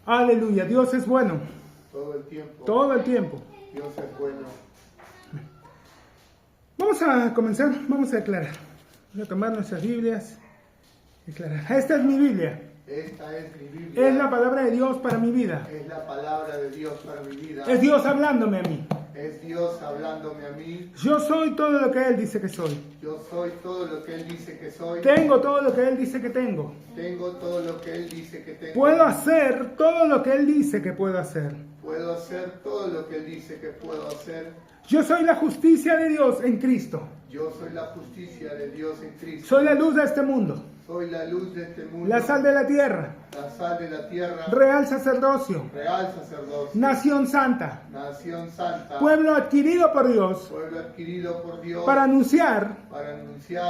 Aleluya, Dios es bueno. Todo el tiempo. Todo el tiempo. Dios es bueno. Vamos a comenzar, vamos a declarar. Vamos a tomar nuestras Biblias y declarar. Esta es mi Biblia. Esta es mi Biblia. Es la palabra de Dios para mi vida. Es la palabra de Dios para mi vida. Es Dios hablándome a mí. Es Dios hablándome a mí. Yo soy todo lo que Él dice que soy. Yo soy todo lo que Él dice que soy. Tengo todo lo que Él dice que tengo. Tengo todo lo que Él dice que tengo. Puedo hacer todo lo que Él dice que puedo hacer. Puedo hacer todo lo que Él dice que puedo hacer. Yo soy la justicia de Dios en Cristo. Yo soy la justicia de Dios en Cristo. Soy la luz de este mundo. Soy la luz de este mundo. La sal de la tierra. La sal de la tierra. Real sacerdocio. Real sacerdocio. Nación santa. Nación santa. Pueblo adquirido por Dios. Pueblo adquirido por Dios. Para anunciar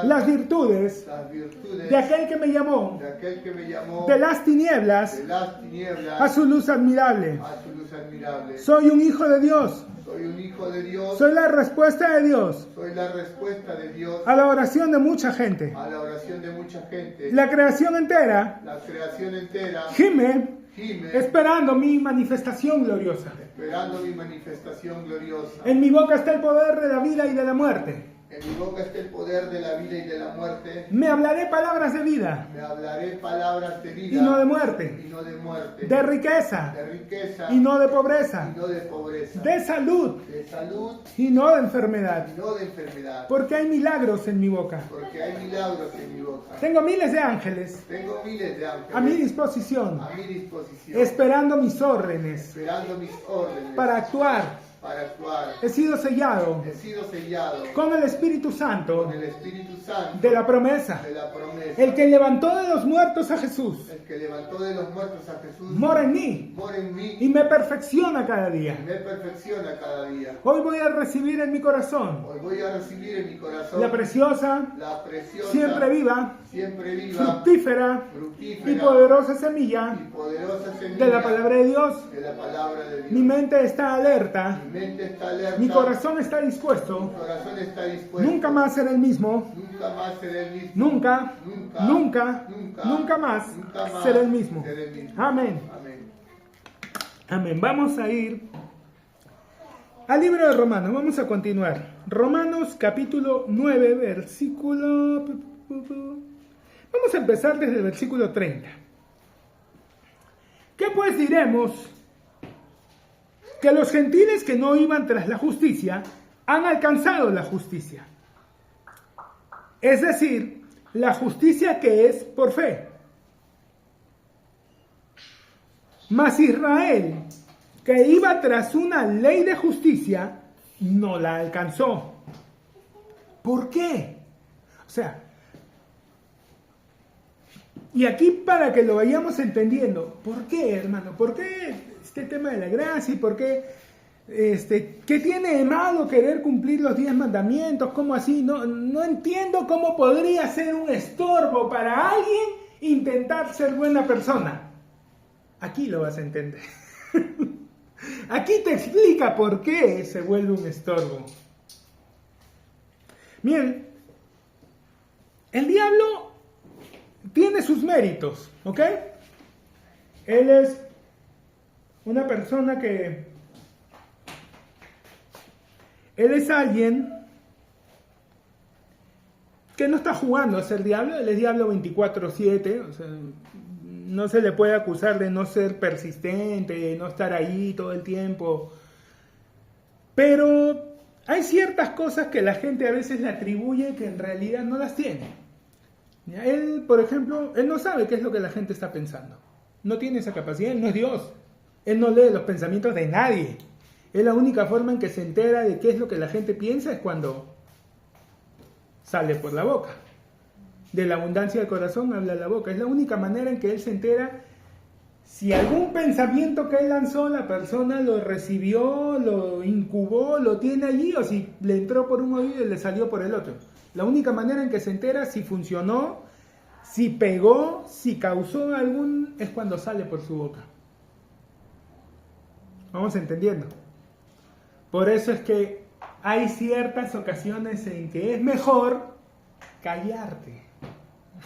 las virtudes virtudes de aquel que me llamó de aquel que me llamó de las tinieblas de las tinieblas a su luz admirable. a su luz admirable. Soy un hijo de Dios. Soy un hijo de Dios. Soy la respuesta de Dios Soy la respuesta de Dios a la oración de mucha gente. a la oración de mucha gente. La creación entera La creación entera gime gime esperando mi manifestación gloriosa. esperando mi manifestación gloriosa. En mi boca está el poder de la vida y de la muerte. En mi boca está el poder de la vida y de la muerte. Me hablaré palabras de vida Me hablaré palabras de vida y no de muerte, y no de muerte. de riqueza De riqueza y no de pobreza, y no de pobreza. de salud De salud y no de enfermedad, y no de enfermedad. porque hay milagros en mi boca. Porque hay milagros en mi boca. Tengo miles de ángeles Tengo miles de ángeles a mi disposición, a mi disposición, esperando mis órdenes esperando mis órdenes para actuar. para actuar. He sido sellado He sido sellado con el Espíritu Santo con el Espíritu Santo de la promesa. de la promesa. El que levantó de los muertos a Jesús El que levantó de los muertos a Jesús mora en mí mora en mí y me perfecciona cada y día. me perfecciona cada día. Hoy voy a recibir en mi corazón Hoy voy a recibir en mi corazón la preciosa, preciosa, siempre viva, siempre viva, fructífera fructífera y poderosa semilla y poderosa semilla de la palabra de Dios. de la palabra de Dios. Mi mente está alerta, Mi mente está alerta, mi corazón está mi dispuesto. corazón está dispuesto. Nunca más seré el mismo. Nunca más seré el mismo. Nunca, Nunca, nunca, nunca, nunca más nunca más seré el mismo. seré el mismo. Amén. Amén. Amén. Vamos a ir al libro de Romanos. Vamos a continuar. Romanos capítulo 9, versículo... Vamos a empezar desde el versículo 30. ¿Qué pues diremos? Que los gentiles que no iban tras la justicia han alcanzado la justicia. Es decir, la justicia que es por fe. Mas Israel, que iba tras una ley de justicia, no la alcanzó. ¿Por qué? O sea, y aquí para que lo vayamos entendiendo, ¿por qué, hermano? ¿Por qué este tema de la gracia y por qué, qué tiene de malo querer cumplir los 10 mandamientos? ¿Cómo así? No entiendo cómo podría ser un estorbo para alguien intentar ser buena persona. Aquí lo vas a entender. Aquí te explica por qué se vuelve un estorbo. Miren, el diablo tiene sus méritos, ¿ok? Él es una persona que... Él es alguien que no está jugando a ser diablo. Él es diablo 24/7, o sea, no se le puede acusar de no ser persistente, de no estar ahí todo el tiempo. Pero hay ciertas cosas que la gente a veces le atribuye que en realidad no las tiene. Él, por ejemplo, él no sabe qué es lo que la gente está pensando. No tiene esa capacidad, él no es Dios. Él no lee los pensamientos de nadie. Es la única forma en que se entera de qué es lo que la gente piensa es cuando sale por la boca. De la abundancia del corazón habla la boca. Es la única manera en que él se entera si algún pensamiento que él lanzó, la persona lo recibió, lo incubó, lo tiene allí, o si le entró por un oído y le salió por el otro. La única manera en que se entera si funcionó, si pegó, si causó algún, es cuando sale por su boca. Vamos entendiendo. Por eso es que hay ciertas ocasiones en que es mejor callarte.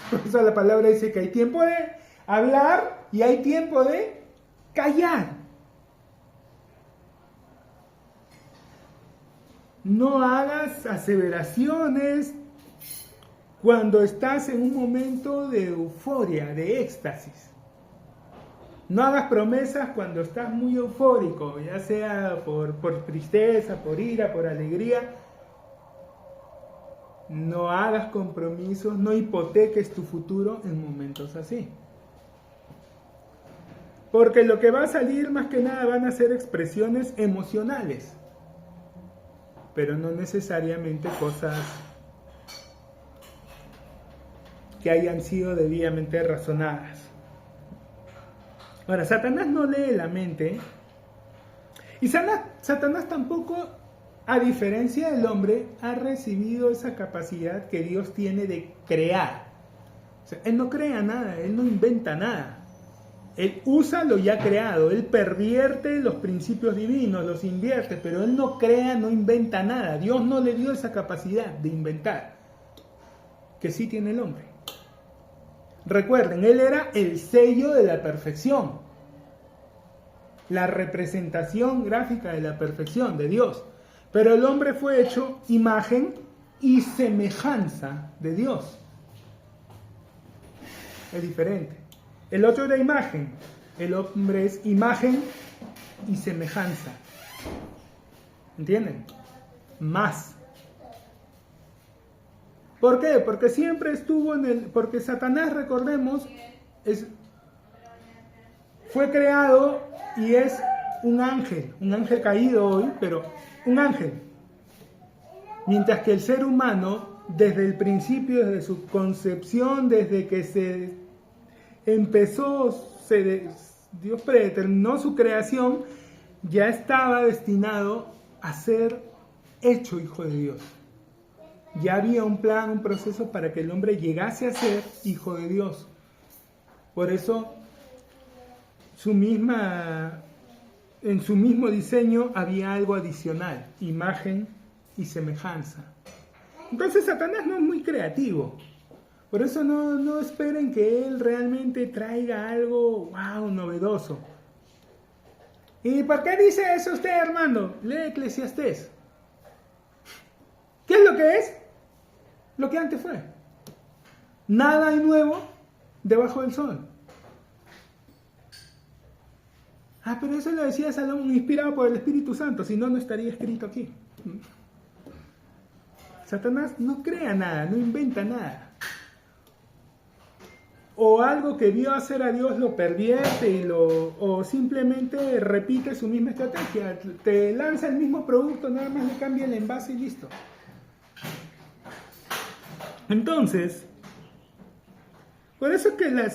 Por eso la palabra dice que hay tiempo de hablar y hay tiempo de callar. No hagas aseveraciones cuando estás en un momento de euforia, de éxtasis. No hagas promesas cuando estás muy eufórico, ya sea por tristeza, por ira, por alegría. No hagas compromisos, no hipoteques tu futuro en momentos así. Porque lo que va a salir más que nada van a ser expresiones emocionales, pero no necesariamente cosas que hayan sido debidamente razonadas. Ahora, Satanás no lee la mente, y Satanás tampoco, a diferencia del hombre, ha recibido esa capacidad que Dios tiene de crear. O sea, él no crea nada, él no inventa nada. Él usa lo ya creado, él pervierte los principios divinos, los invierte, pero él no crea, no inventa nada. Dios no le dio esa capacidad de inventar, que sí tiene el hombre. Recuerden, él era el sello de la perfección, la representación gráfica de la perfección de Dios. Pero el hombre fue hecho imagen y semejanza de Dios. Es diferente. El otro era imagen, el hombre es imagen y semejanza. ¿Entienden? Más. ¿Por qué? Porque siempre estuvo porque Satanás, recordemos, fue creado y es un ángel caído hoy, pero un ángel. Mientras que el ser humano, desde el principio, desde su concepción, desde que se empezó, Dios predeterminó su creación, ya estaba destinado a ser hecho hijo de Dios. Ya había un plan, un proceso para que el hombre llegase a ser hijo de Dios. Por eso, en su mismo diseño había algo adicional, imagen y semejanza. Entonces Satanás no es muy creativo. Por eso no esperen que él realmente traiga algo, wow, novedoso. ¿Y por qué dice eso usted, hermano? Lee Eclesiastés. ¿Qué es lo que es? Lo que antes fue. Nada hay nuevo debajo del sol. Ah, pero eso lo decía Salomón, inspirado por el Espíritu Santo, si no, no estaría escrito aquí. Satanás no crea nada, no inventa nada. O algo que vio hacer a Dios lo pervierte o simplemente repite su misma estrategia. Te lanza el mismo producto, nada más le cambia el envase y listo. Entonces, por eso es que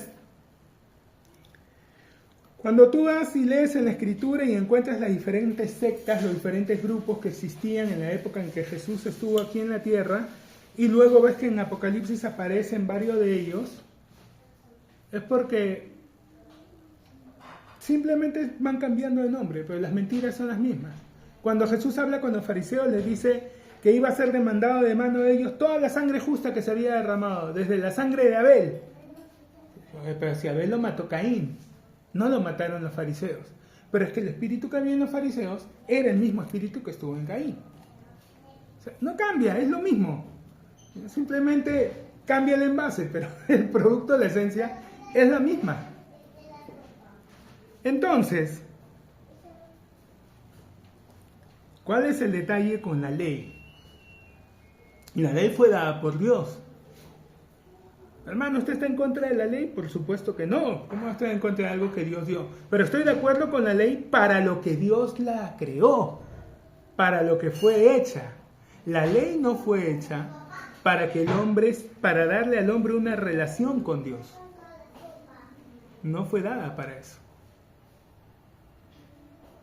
cuando tú vas y lees en la Escritura y encuentras las diferentes sectas, los diferentes grupos que existían en la época en que Jesús estuvo aquí en la tierra, y luego ves que en Apocalipsis aparecen varios de ellos, es porque simplemente van cambiando de nombre, pero las mentiras son las mismas. Cuando Jesús habla con los fariseos, les dice que iba a ser demandado de mano de ellos toda la sangre justa que se había derramado, desde la sangre de Abel. Pero si Abel lo mató Caín, no lo mataron los fariseos. Pero es que el espíritu que había en los fariseos era el mismo espíritu que estuvo en Caín. O sea, no cambia, es lo mismo. Simplemente cambia el envase, pero el producto, la esencia, es la misma. Entonces, ¿cuál es el detalle con la ley? La ley fue dada por Dios. Hermano, ¿usted está en contra de la ley? Por supuesto que no. ¿Cómo va a estar en contra de algo que Dios dio? Pero estoy de acuerdo con la ley para lo que Dios la creó, para lo que fue hecha. La ley no fue hecha para darle al hombre una relación con Dios. No fue dada para eso.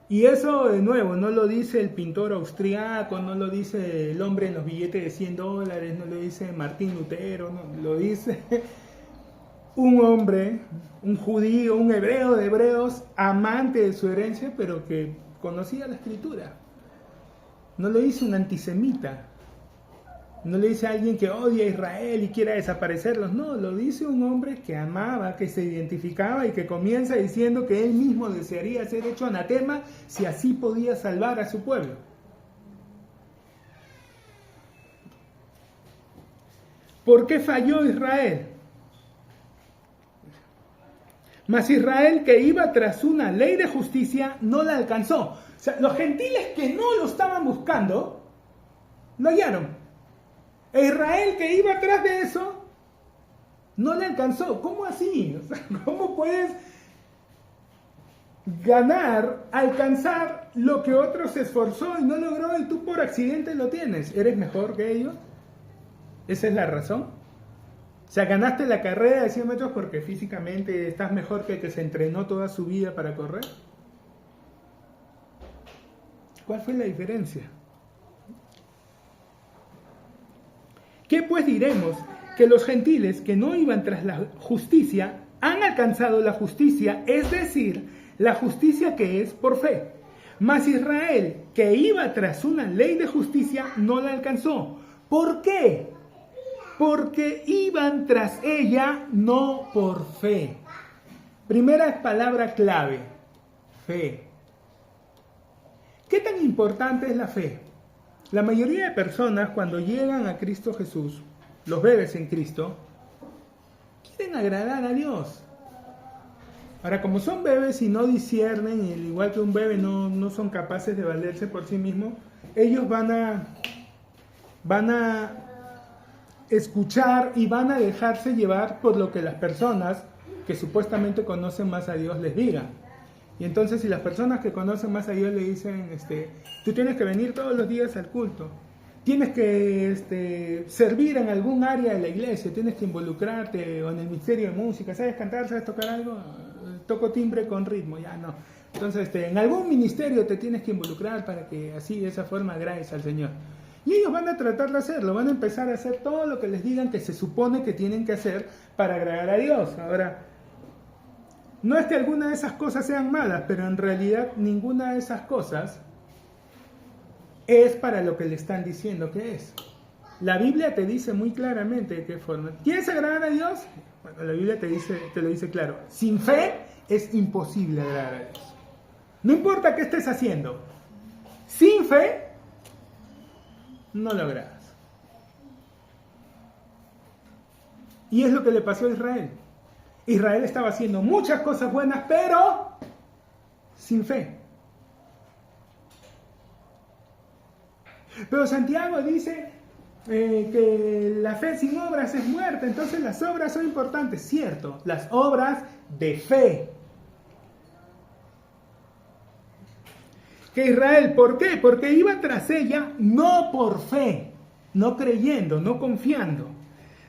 Y eso, de nuevo, no lo dice el pintor austriaco, no lo dice el hombre en los billetes de $100, no lo dice Martín Lutero, no, lo dice un hombre, un judío, un hebreo de hebreos, amante de su herencia, pero que conocía la Escritura. No lo dice un antisemita, No le dice a alguien que odia a Israel y quiera desaparecerlos. No, lo dice un hombre que amaba, que se identificaba y que comienza diciendo que él mismo desearía ser hecho anatema si así podía salvar a su pueblo. ¿Por qué falló Israel? Mas Israel, que iba tras una ley de justicia, no la alcanzó. O sea, los gentiles que no lo estaban buscando, lo hallaron. E Israel, que iba atrás de eso, no le alcanzó. ¿Cómo así? O sea, ¿cómo puedes ganar, alcanzar lo que otro se esforzó y no logró y tú por accidente lo tienes? ¿Eres mejor que ellos? ¿Esa es la razón? O sea, ganaste la carrera de 100 metros porque físicamente estás mejor que el que se entrenó toda su vida para correr. ¿Cuál fue la diferencia? ¿Qué pues diremos? Que los gentiles que no iban tras la justicia han alcanzado la justicia, es decir, la justicia que es por fe. Mas Israel, que iba tras una ley de justicia, no la alcanzó. ¿Por qué? Porque iban tras ella no por fe. Primera palabra clave, fe. ¿Qué tan importante es la fe? La mayoría de personas cuando llegan a Cristo Jesús, los bebés en Cristo, quieren agradar a Dios. Ahora, como son bebés y no disciernen, y al igual que un bebé no son capaces de valerse por sí mismos, ellos van a escuchar y van a dejarse llevar por lo que las personas que supuestamente conocen más a Dios les digan. Y entonces si las personas que conocen más a Dios le dicen, tú tienes que venir todos los días al culto, tienes que servir en algún área de la iglesia, tienes que involucrarte o en el ministerio de música, ¿sabes cantar? ¿Sabes tocar algo? Toco timbre con ritmo, ya no. Entonces en algún ministerio te tienes que involucrar para que así de esa forma agrades al Señor. Y ellos van a tratar de hacerlo, van a empezar a hacer todo lo que les digan que se supone que tienen que hacer para agradar a Dios. Ahora, no es que alguna de esas cosas sean malas, pero en realidad ninguna de esas cosas es para lo que le están diciendo que es. La Biblia te dice muy claramente de qué forma. ¿Quieres agradar a Dios? Bueno, la Biblia te lo dice claro. Sin fe es imposible agradar a Dios. No importa qué estés haciendo. Sin fe no lo agradas. Y es lo que le pasó a Israel. Israel estaba haciendo muchas cosas buenas, pero sin fe. Pero Santiago dice que la fe sin obras es muerta, entonces las obras son importantes. Cierto, las obras de fe. Que Israel, ¿por qué? Porque iba tras ella no por fe, no creyendo, no confiando,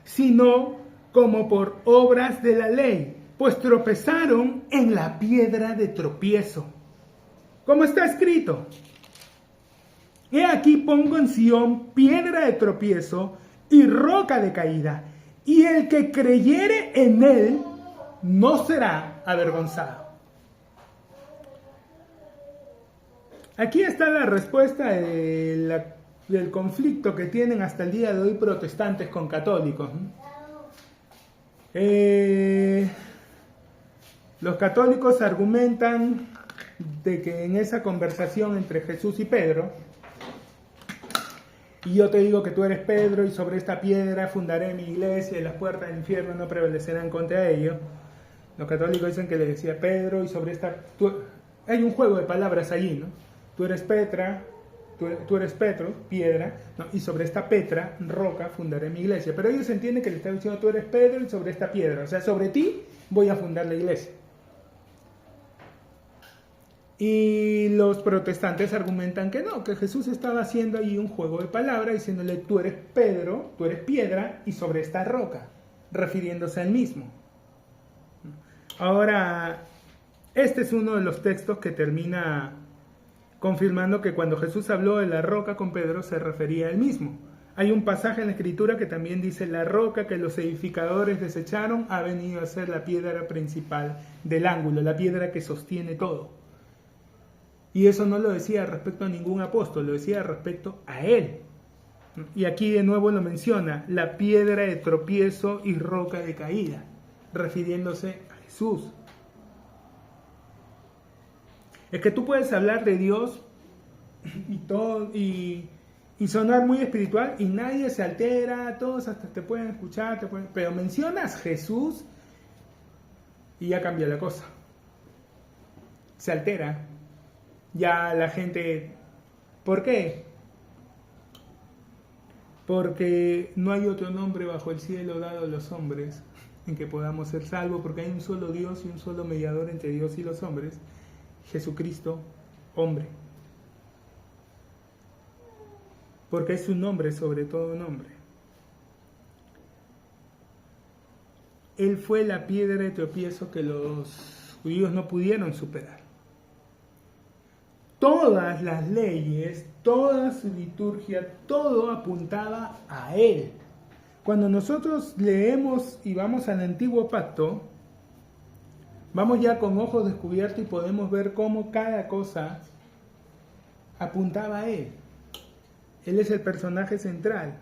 sino como por obras de la ley, pues tropezaron en la piedra de tropiezo. Como está escrito, he aquí pongo en Sión piedra de tropiezo y roca de caída, y el que creyere en él no será avergonzado. Aquí está la respuesta del conflicto que tienen hasta el día de hoy protestantes con católicos. Los católicos argumentan de que en esa conversación entre Jesús y Pedro, y yo te digo que tú eres Pedro y sobre esta piedra fundaré mi iglesia y las puertas del infierno no prevalecerán contra ello. Los católicos dicen que le decía Pedro y sobre esta... hay un juego de palabras allí, ¿no? Tú eres Petra, tú eres Petro, piedra, ¿no? Y sobre esta Petra, roca, fundaré mi iglesia. Pero ellos entienden que le está diciendo tú eres Pedro y sobre esta piedra. O sea, sobre ti voy a fundar la iglesia. Y los protestantes argumentan que no, que Jesús estaba haciendo ahí un juego de palabras, diciéndole tú eres Pedro, tú eres piedra y sobre esta roca, refiriéndose al mismo. Ahora, este es uno de los textos que termina confirmando que cuando Jesús habló de la roca con Pedro se refería a él mismo. Hay un pasaje en la Escritura que también dice la roca que los edificadores desecharon ha venido a ser la piedra principal del ángulo, la piedra que sostiene todo. Y eso no lo decía respecto a ningún apóstol, lo decía respecto a él. Y aquí de nuevo lo menciona, la piedra de tropiezo y roca de caída, refiriéndose a Jesús. Es que tú puedes hablar de Dios y todo y sonar muy espiritual y nadie se altera, todos hasta te pueden escuchar, pero mencionas Jesús y ya cambia la cosa. Se altera. Ya la gente... ¿Por qué? Porque no hay otro nombre bajo el cielo dado a los hombres en que podamos ser salvos, porque hay un solo Dios y un solo mediador entre Dios y los hombres, Jesucristo, hombre. Porque es un nombre sobre todo nombre. Él fue la piedra de tropiezo que los judíos no pudieron superar. Todas las leyes, toda su liturgia, todo apuntaba a Él. Cuando nosotros leemos y vamos al Antiguo Pacto, vamos ya con ojos descubiertos y podemos ver cómo cada cosa apuntaba a Él. Él es el personaje central.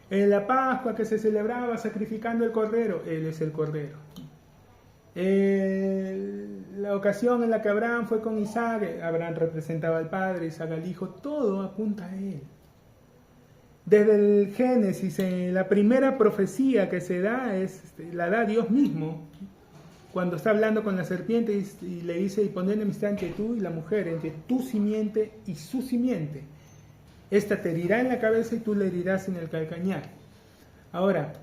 En la Pascua que se celebraba sacrificando el cordero, Él es el cordero. La ocasión en la que Abraham fue con Isaac, Abraham representaba al Padre, Isaac al Hijo, todo apunta a Él. Desde el Génesis, la primera profecía que se da la da Dios mismo, cuando está hablando con la serpiente y le dice, y pon enemistad entre tú y la mujer, entre tu simiente y su simiente. Esta te herirá en la cabeza y tú le herirás en el calcañar. Ahora,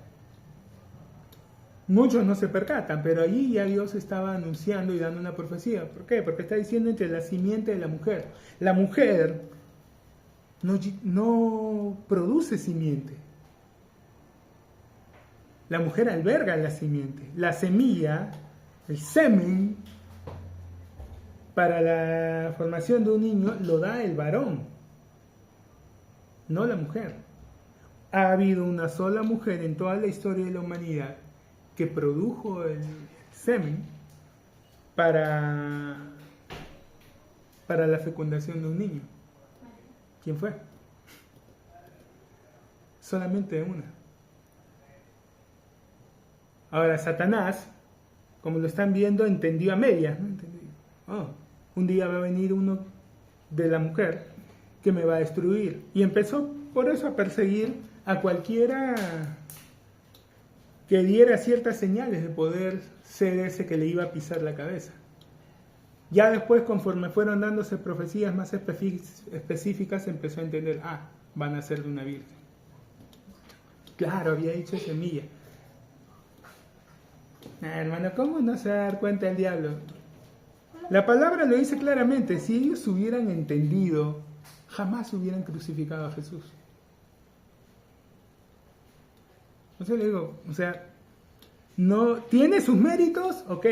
muchos no se percatan, pero allí ya Dios estaba anunciando y dando una profecía. ¿Por qué? Porque está diciendo entre la simiente de la mujer. La mujer no produce simiente. La mujer alberga la simiente. La semilla, el semen, para la formación de un niño lo da el varón, no la mujer. Ha habido una sola mujer en toda la historia de la humanidad que produjo el semen para la fecundación de un niño. ¿Quién fue? Solamente una. Ahora, Satanás, como lo están viendo, entendió a medias, ¿no? Un día va a venir uno de la mujer que me va a destruir. Y empezó por eso a perseguir a cualquiera que diera ciertas señales de poder ser ese que le iba a pisar la cabeza. Ya después, conforme fueron dándose profecías más específicas, empezó a entender, van a ser de una virgen. Claro, había dicho semilla. Hermano, ¿cómo no se va a dar cuenta el diablo? La palabra lo dice claramente, si ellos hubieran entendido, jamás hubieran crucificado a Jesús. Entonces le digo, no tiene sus méritos, ok,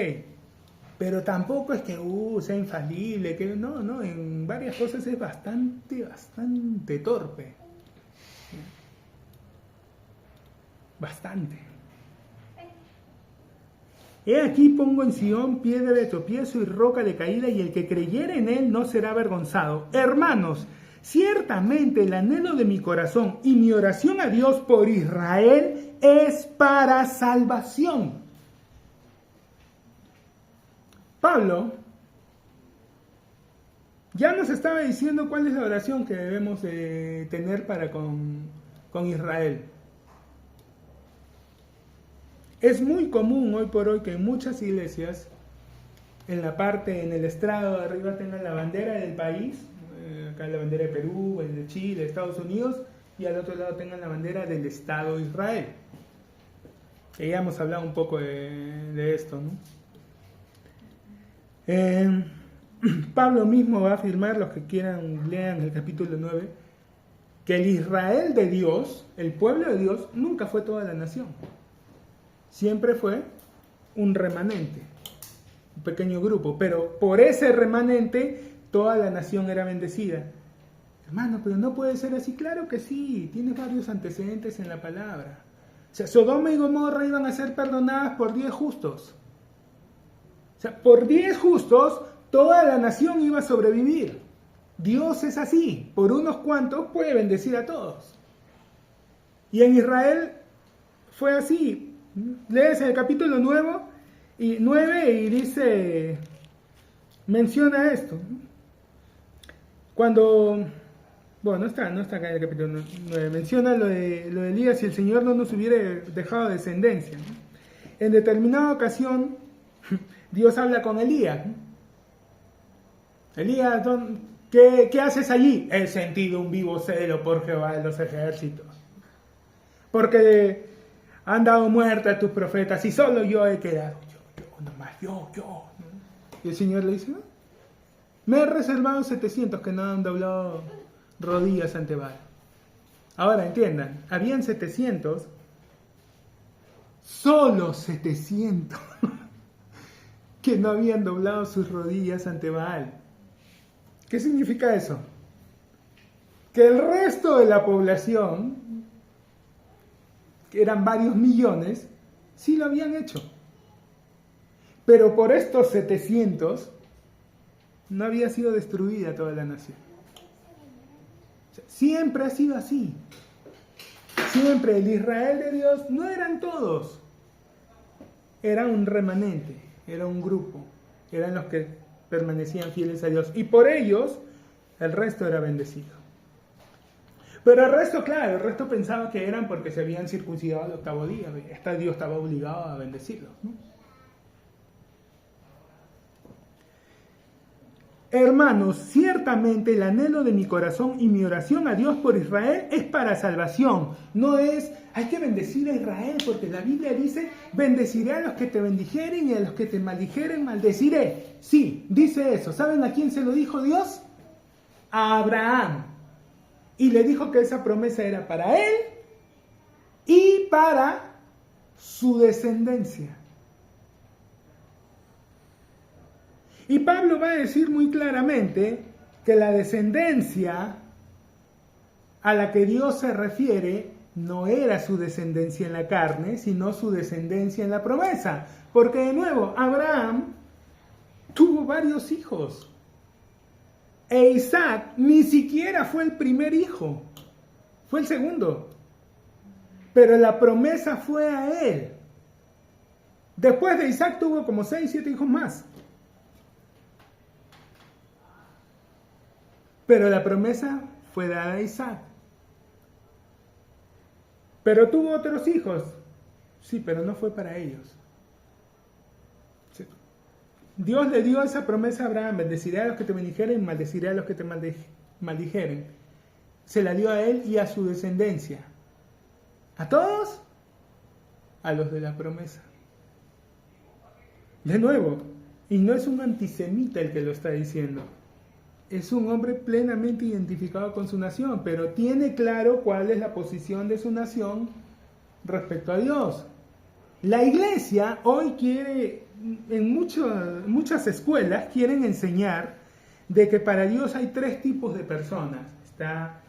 pero tampoco es que sea infalible, que no, en varias cosas es bastante torpe. Bastante. He aquí pongo en Sión piedra de tropiezo y roca de caída, y el que creyere en él no será avergonzado. Hermanos, ciertamente el anhelo de mi corazón y mi oración a Dios por Israel es para salvación. Pablo ya nos estaba diciendo cuál es la oración que debemos tener para con Israel. Es muy común hoy por hoy que en muchas iglesias, en el estrado de arriba tengan la bandera del país, acá la bandera de Perú, el de Chile, de Estados Unidos, y al otro lado tengan la bandera del Estado de Israel. Que ya hemos hablado un poco de esto, ¿no? Pablo mismo va a afirmar, los que quieran lean el capítulo 9, que el Israel de Dios, el pueblo de Dios, nunca fue toda la nación. Siempre fue un remanente, un pequeño grupo, pero por ese remanente toda la nación era bendecida. Hermano, pero no puede ser así. Claro que sí, tienes varios antecedentes en la palabra. O sea, Sodoma y Gomorra iban a ser perdonadas por 10 justos. O sea, por 10 justos toda la nación iba a sobrevivir. Dios es así, por unos cuantos puede bendecir a todos. Y en Israel fue así. Lees el capítulo 9 y dice, menciona esto. Cuando, bueno, no está acá en el capítulo 9, menciona lo de Elías, si el Señor no nos hubiera dejado descendencia, ¿no? En determinada ocasión, Dios habla con Elías. Elías, ¿qué haces allí? He sentido un vivo celo por Jehová de los ejércitos, porque han dado muerte a tus profetas y solo yo he quedado. Yo. ¿No? Y el Señor le dice, no, me he reservado 700 que no han doblado rodillas ante Baal. Ahora entiendan, habían 700, solo 700, que no habían doblado sus rodillas ante Baal. ¿Qué significa eso? Que el resto de la población, que eran varios millones, sí lo habían hecho. Pero por estos 700 no había sido destruida toda la nación. O sea, siempre ha sido así. Siempre el Israel de Dios no eran todos. Era un remanente, era un grupo. Eran los que permanecían fieles a Dios. Y por ellos el resto era bendecido. Pero el resto, claro, el resto pensaba que eran porque se habían circuncidado al 8º día. Dios estaba obligado a bendecirlos, ¿no? Hermanos, ciertamente el anhelo de mi corazón y mi oración a Dios por Israel es para salvación. No es, hay que bendecir a Israel, porque la Biblia dice, bendeciré a los que te bendijeren y a los que te maldijeren maldeciré. Sí, dice eso. ¿Saben a quién se lo dijo Dios? A Abraham. Y le dijo que esa promesa era para él y para su descendencia. Y Pablo va a decir muy claramente que la descendencia a la que Dios se refiere no era su descendencia en la carne, sino su descendencia en la promesa. Porque de nuevo, Abraham tuvo varios hijos. E Isaac ni siquiera fue el primer hijo, fue el segundo. Pero la promesa fue a él. Después de Isaac tuvo como 6, 7 hijos más. Pero la promesa fue dada a Isaac. Pero tuvo otros hijos. Sí, pero no fue para ellos. Sí. Dios le dio esa promesa a Abraham: bendeciré a los que te bendijeren y maldeciré a los que te maldijeren. Se la dio a él y a su descendencia. ¿A todos? A los de la promesa. De nuevo, y no es un antisemita el que lo está diciendo. Es un hombre plenamente identificado con su nación, pero tiene claro cuál es la posición de su nación respecto a Dios. La iglesia hoy quiere, en muchas escuelas quieren enseñar de que para Dios hay 3 tipos de personas. Está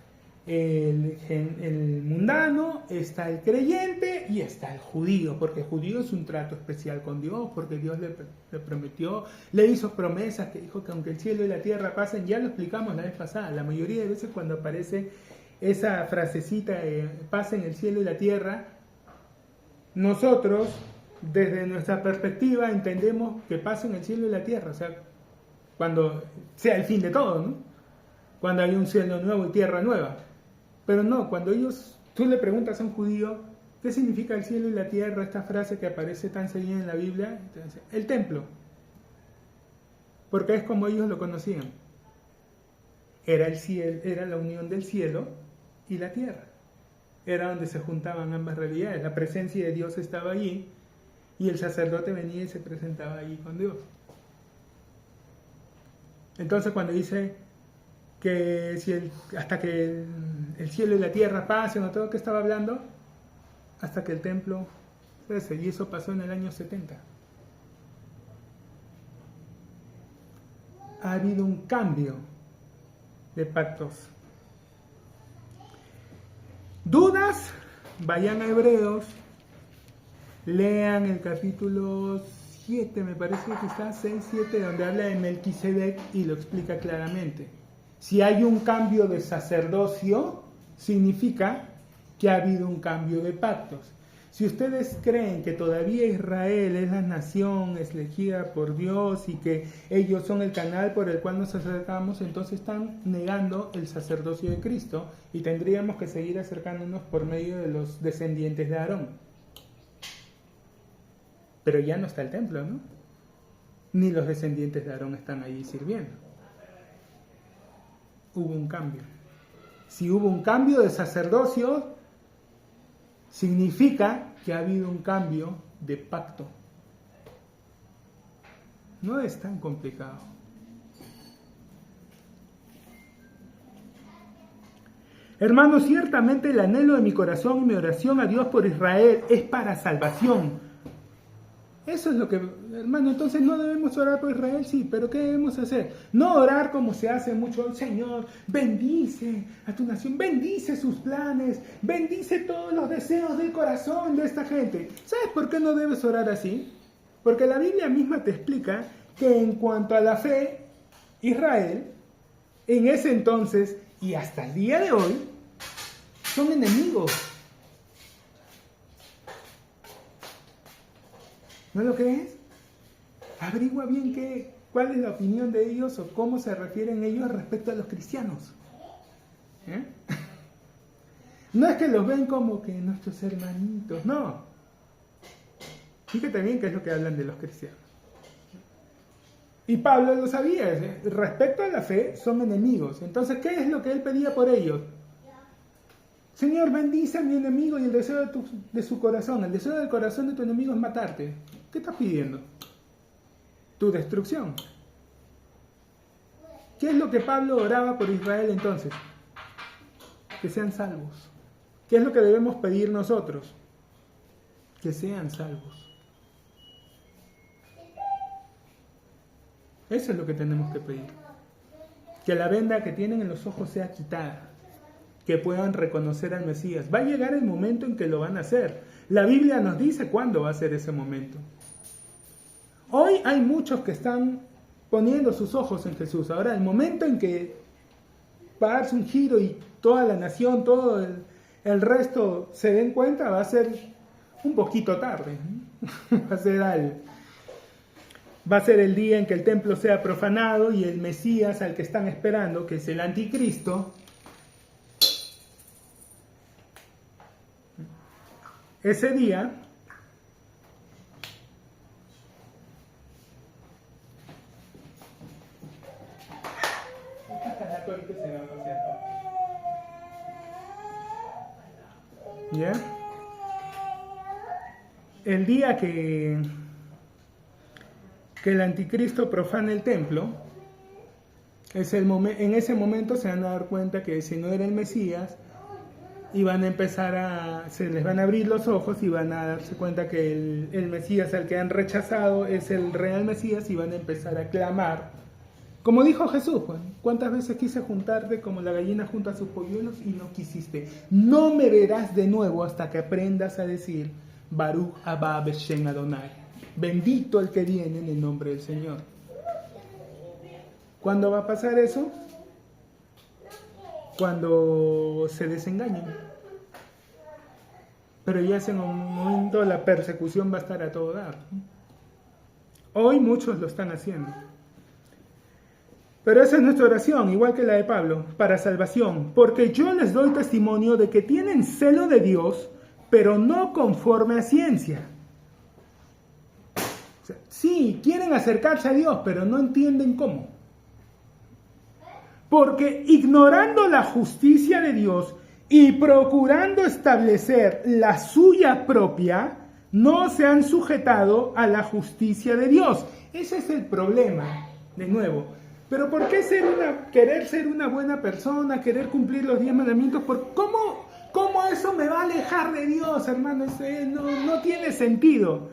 el mundano, está el creyente y está el judío, porque el judío es un trato especial con Dios, porque Dios le prometió, le hizo promesas, que dijo que aunque el cielo y la tierra pasen, ya lo explicamos la vez pasada, la mayoría de veces cuando aparece esa frasecita, pasen el cielo y la tierra, nosotros desde nuestra perspectiva entendemos que pasen el cielo y la tierra, o sea, cuando sea el fin de todo, ¿no? Cuando hay un cielo nuevo y tierra nueva. Pero no, cuando tú le preguntas a un judío, ¿qué significa el cielo y la tierra? Esta frase que aparece tan seguida en la Biblia, entonces, el templo. Porque es como ellos lo conocían. Era el cielo, era la unión del cielo y la tierra. Era donde se juntaban ambas realidades. La presencia de Dios estaba allí y el sacerdote venía y se presentaba allí con Dios. Entonces cuando dice que hasta que el cielo y la tierra pasen, o todo, ¿qué estaba hablando? Hasta que el templo cese, y eso pasó en el año 70. Ha habido un cambio de pactos. ¿Dudas? Vayan a Hebreos, lean el capítulo 7, me parece que está 6, 7, donde habla de Melquisedec y lo explica claramente. Si hay un cambio de sacerdocio, significa que ha habido un cambio de pactos. Si ustedes creen que todavía Israel es la nación elegida por Dios y que ellos son el canal por el cual nos acercamos, entonces están negando el sacerdocio de Cristo y tendríamos que seguir acercándonos por medio de los descendientes de Aarón. Pero ya no está el templo, ¿no? Ni los descendientes de Aarón están allí sirviendo. Hubo un cambio. Si hubo un cambio de sacerdocio, significa que ha habido un cambio de pacto. No es tan complicado. Hermanos, ciertamente el anhelo de mi corazón y mi oración a Dios por Israel es para salvación. Eso es lo que, hermano, entonces no debemos orar por Israel, sí, pero ¿qué debemos hacer? No orar como se hace mucho, Señor, bendice a tu nación, bendice sus planes, bendice todos los deseos del corazón de esta gente. ¿Sabes por qué no debes orar así? Porque la Biblia misma te explica que en cuanto a la fe, Israel, en ese entonces y hasta el día de hoy, son enemigos. ¿No lo crees? Averigua bien cuál es la opinión de ellos o cómo se refieren ellos respecto a los cristianos. ¿Eh? No es que los ven como que nuestros hermanitos, no. Fíjate bien qué es lo que hablan de los cristianos. Y Pablo lo sabía, respecto a la fe son enemigos. Entonces, ¿qué es lo que él pedía por ellos? Señor, bendice a mi enemigo y el deseo de su corazón. El deseo del corazón de tu enemigo es matarte. ¿Qué estás pidiendo? Tu destrucción. ¿Qué es lo que Pablo oraba por Israel entonces? Que sean salvos. ¿Qué es lo que debemos pedir nosotros? Que sean salvos. Eso es lo que tenemos que pedir. Que la venda que tienen en los ojos sea quitada. Que puedan reconocer al Mesías. Va a llegar el momento en que lo van a hacer. La Biblia nos dice cuándo va a ser ese momento. Hoy hay muchos que están poniendo sus ojos en Jesús. Ahora, el momento en que va a darse un giro y toda la nación, todo el resto se den cuenta, va a ser un poquito tarde. Va a ser el día en que el templo sea profanado y el Mesías al que están esperando, que es el anticristo, ese día ¿ya? El día que el anticristo profane el templo, en ese momento se van a dar cuenta que si no era el Mesías, y van a empezar se les van a abrir los ojos y van a darse cuenta que el Mesías al que han rechazado es el real Mesías y van a empezar a clamar. Como dijo Jesús, ¿cuántas veces quise juntarte como la gallina junta a sus polluelos y no quisiste? No me verás de nuevo hasta que aprendas a decir Baruch Abba Beshem Adonai. Bendito el que viene en el nombre del Señor. ¿Cuándo va a pasar eso? Cuando se desengañen. Pero ya en un momento la persecución va a estar a todo dar. Hoy muchos lo están haciendo. Pero esa es nuestra oración, igual que la de Pablo, para salvación. Porque yo les doy testimonio de que tienen celo de Dios, pero no conforme a ciencia. O sea, sí, quieren acercarse a Dios, pero no entienden cómo. Porque ignorando la justicia de Dios y procurando establecer la suya propia, no se han sujetado a la justicia de Dios. Ese es el problema, de nuevo. Pero ¿por qué querer ser una buena persona, querer cumplir los 10 mandamientos? ¿Cómo eso me va a alejar de Dios, hermano? No tiene sentido.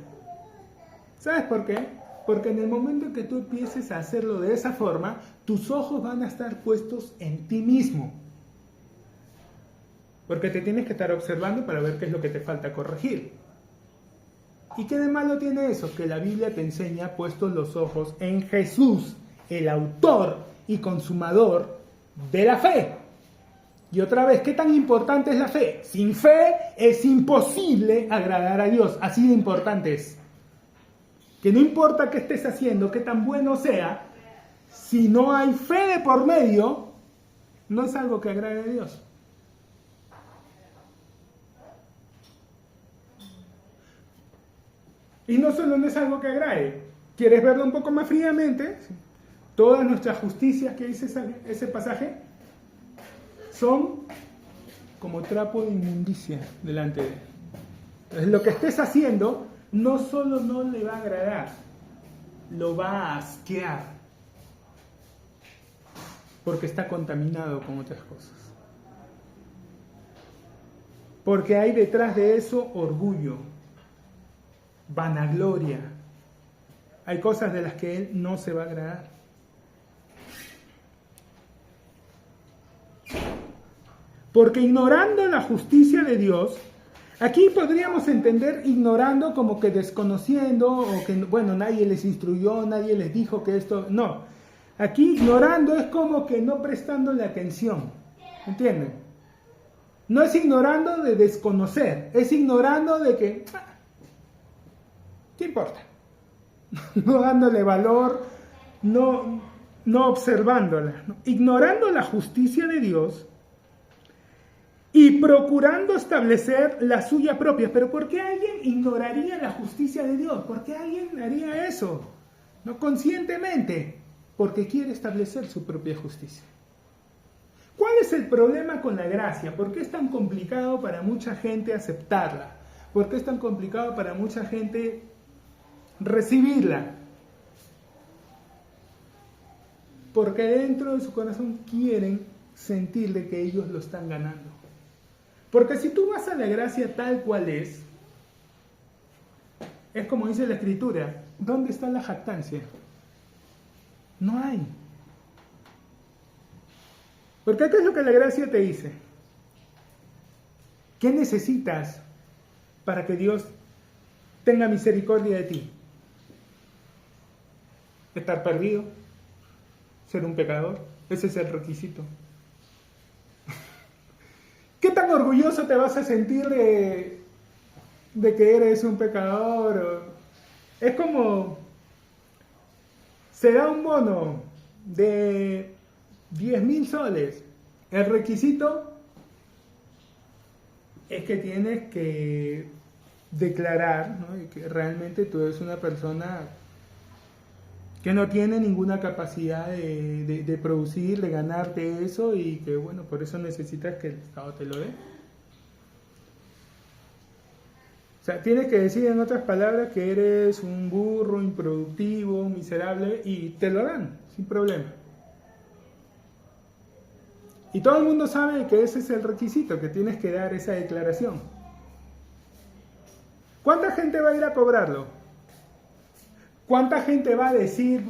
¿Sabes por qué? Porque en el momento en que tú empieces a hacerlo de esa forma, tus ojos van a estar puestos en ti mismo. Porque te tienes que estar observando para ver qué es lo que te falta corregir. ¿Y qué de malo tiene eso? Que la Biblia te enseña puestos los ojos en Jesús, el autor y consumador de la fe. Y otra vez, ¿qué tan importante es la fe? Sin fe es imposible agradar a Dios. Así de importante es. Que no importa qué estés haciendo, qué tan bueno sea, si no hay fe de por medio, no es algo que agrade a Dios. Y no solo no es algo que agrade. ¿Quieres verlo un poco más fríamente? Todas nuestras justicias que dice ese pasaje son como trapo de inmundicia delante de él. Entonces, lo que estés haciendo no solo no le va a agradar, lo va a asquear, porque está contaminado con otras cosas. Porque hay detrás de eso orgullo, vanagloria. Hay cosas de las que él no se va a agradar. Porque ignorando la justicia de Dios, aquí podríamos entender ignorando como que desconociendo, o que, bueno, nadie les instruyó, nadie les dijo que esto... No, aquí ignorando es como que no prestándole atención, ¿entienden? No es ignorando de desconocer, es ignorando de que... ¿qué importa? No dándole valor, no observándola, ¿no? Ignorando la justicia de Dios y procurando establecer la suya propia. Pero ¿por qué alguien ignoraría la justicia de Dios? ¿Por qué alguien haría eso? No conscientemente, porque quiere establecer su propia justicia. ¿Cuál es el problema con la gracia? ¿Por qué es tan complicado para mucha gente aceptarla? ¿Por qué es tan complicado para mucha gente recibirla? Porque dentro de su corazón quieren sentir de que ellos lo están ganando. Porque si tú vas a la gracia tal cual es como dice la Escritura, ¿dónde está la jactancia? No hay. Porque ¿qué es lo que la gracia te dice? ¿Qué necesitas para que Dios tenga misericordia de ti? Estar perdido, ser un pecador, ese es el requisito. ¿Qué tan orgulloso te vas a sentir de que eres un pecador? Es como, se da un bono de 10.000 soles. El requisito es que tienes que declarar, ¿no?, que realmente tú eres una persona que no tiene ninguna capacidad de producir, de ganarte eso, y que, bueno, por eso necesitas que el Estado te lo dé. O sea, tienes que decir en otras palabras que eres un burro, improductivo, miserable, y te lo dan, sin problema. Y todo el mundo sabe que ese es el requisito, que tienes que dar esa declaración. ¿Cuánta gente va a ir a cobrarlo? ¿Cuánta gente va a decir,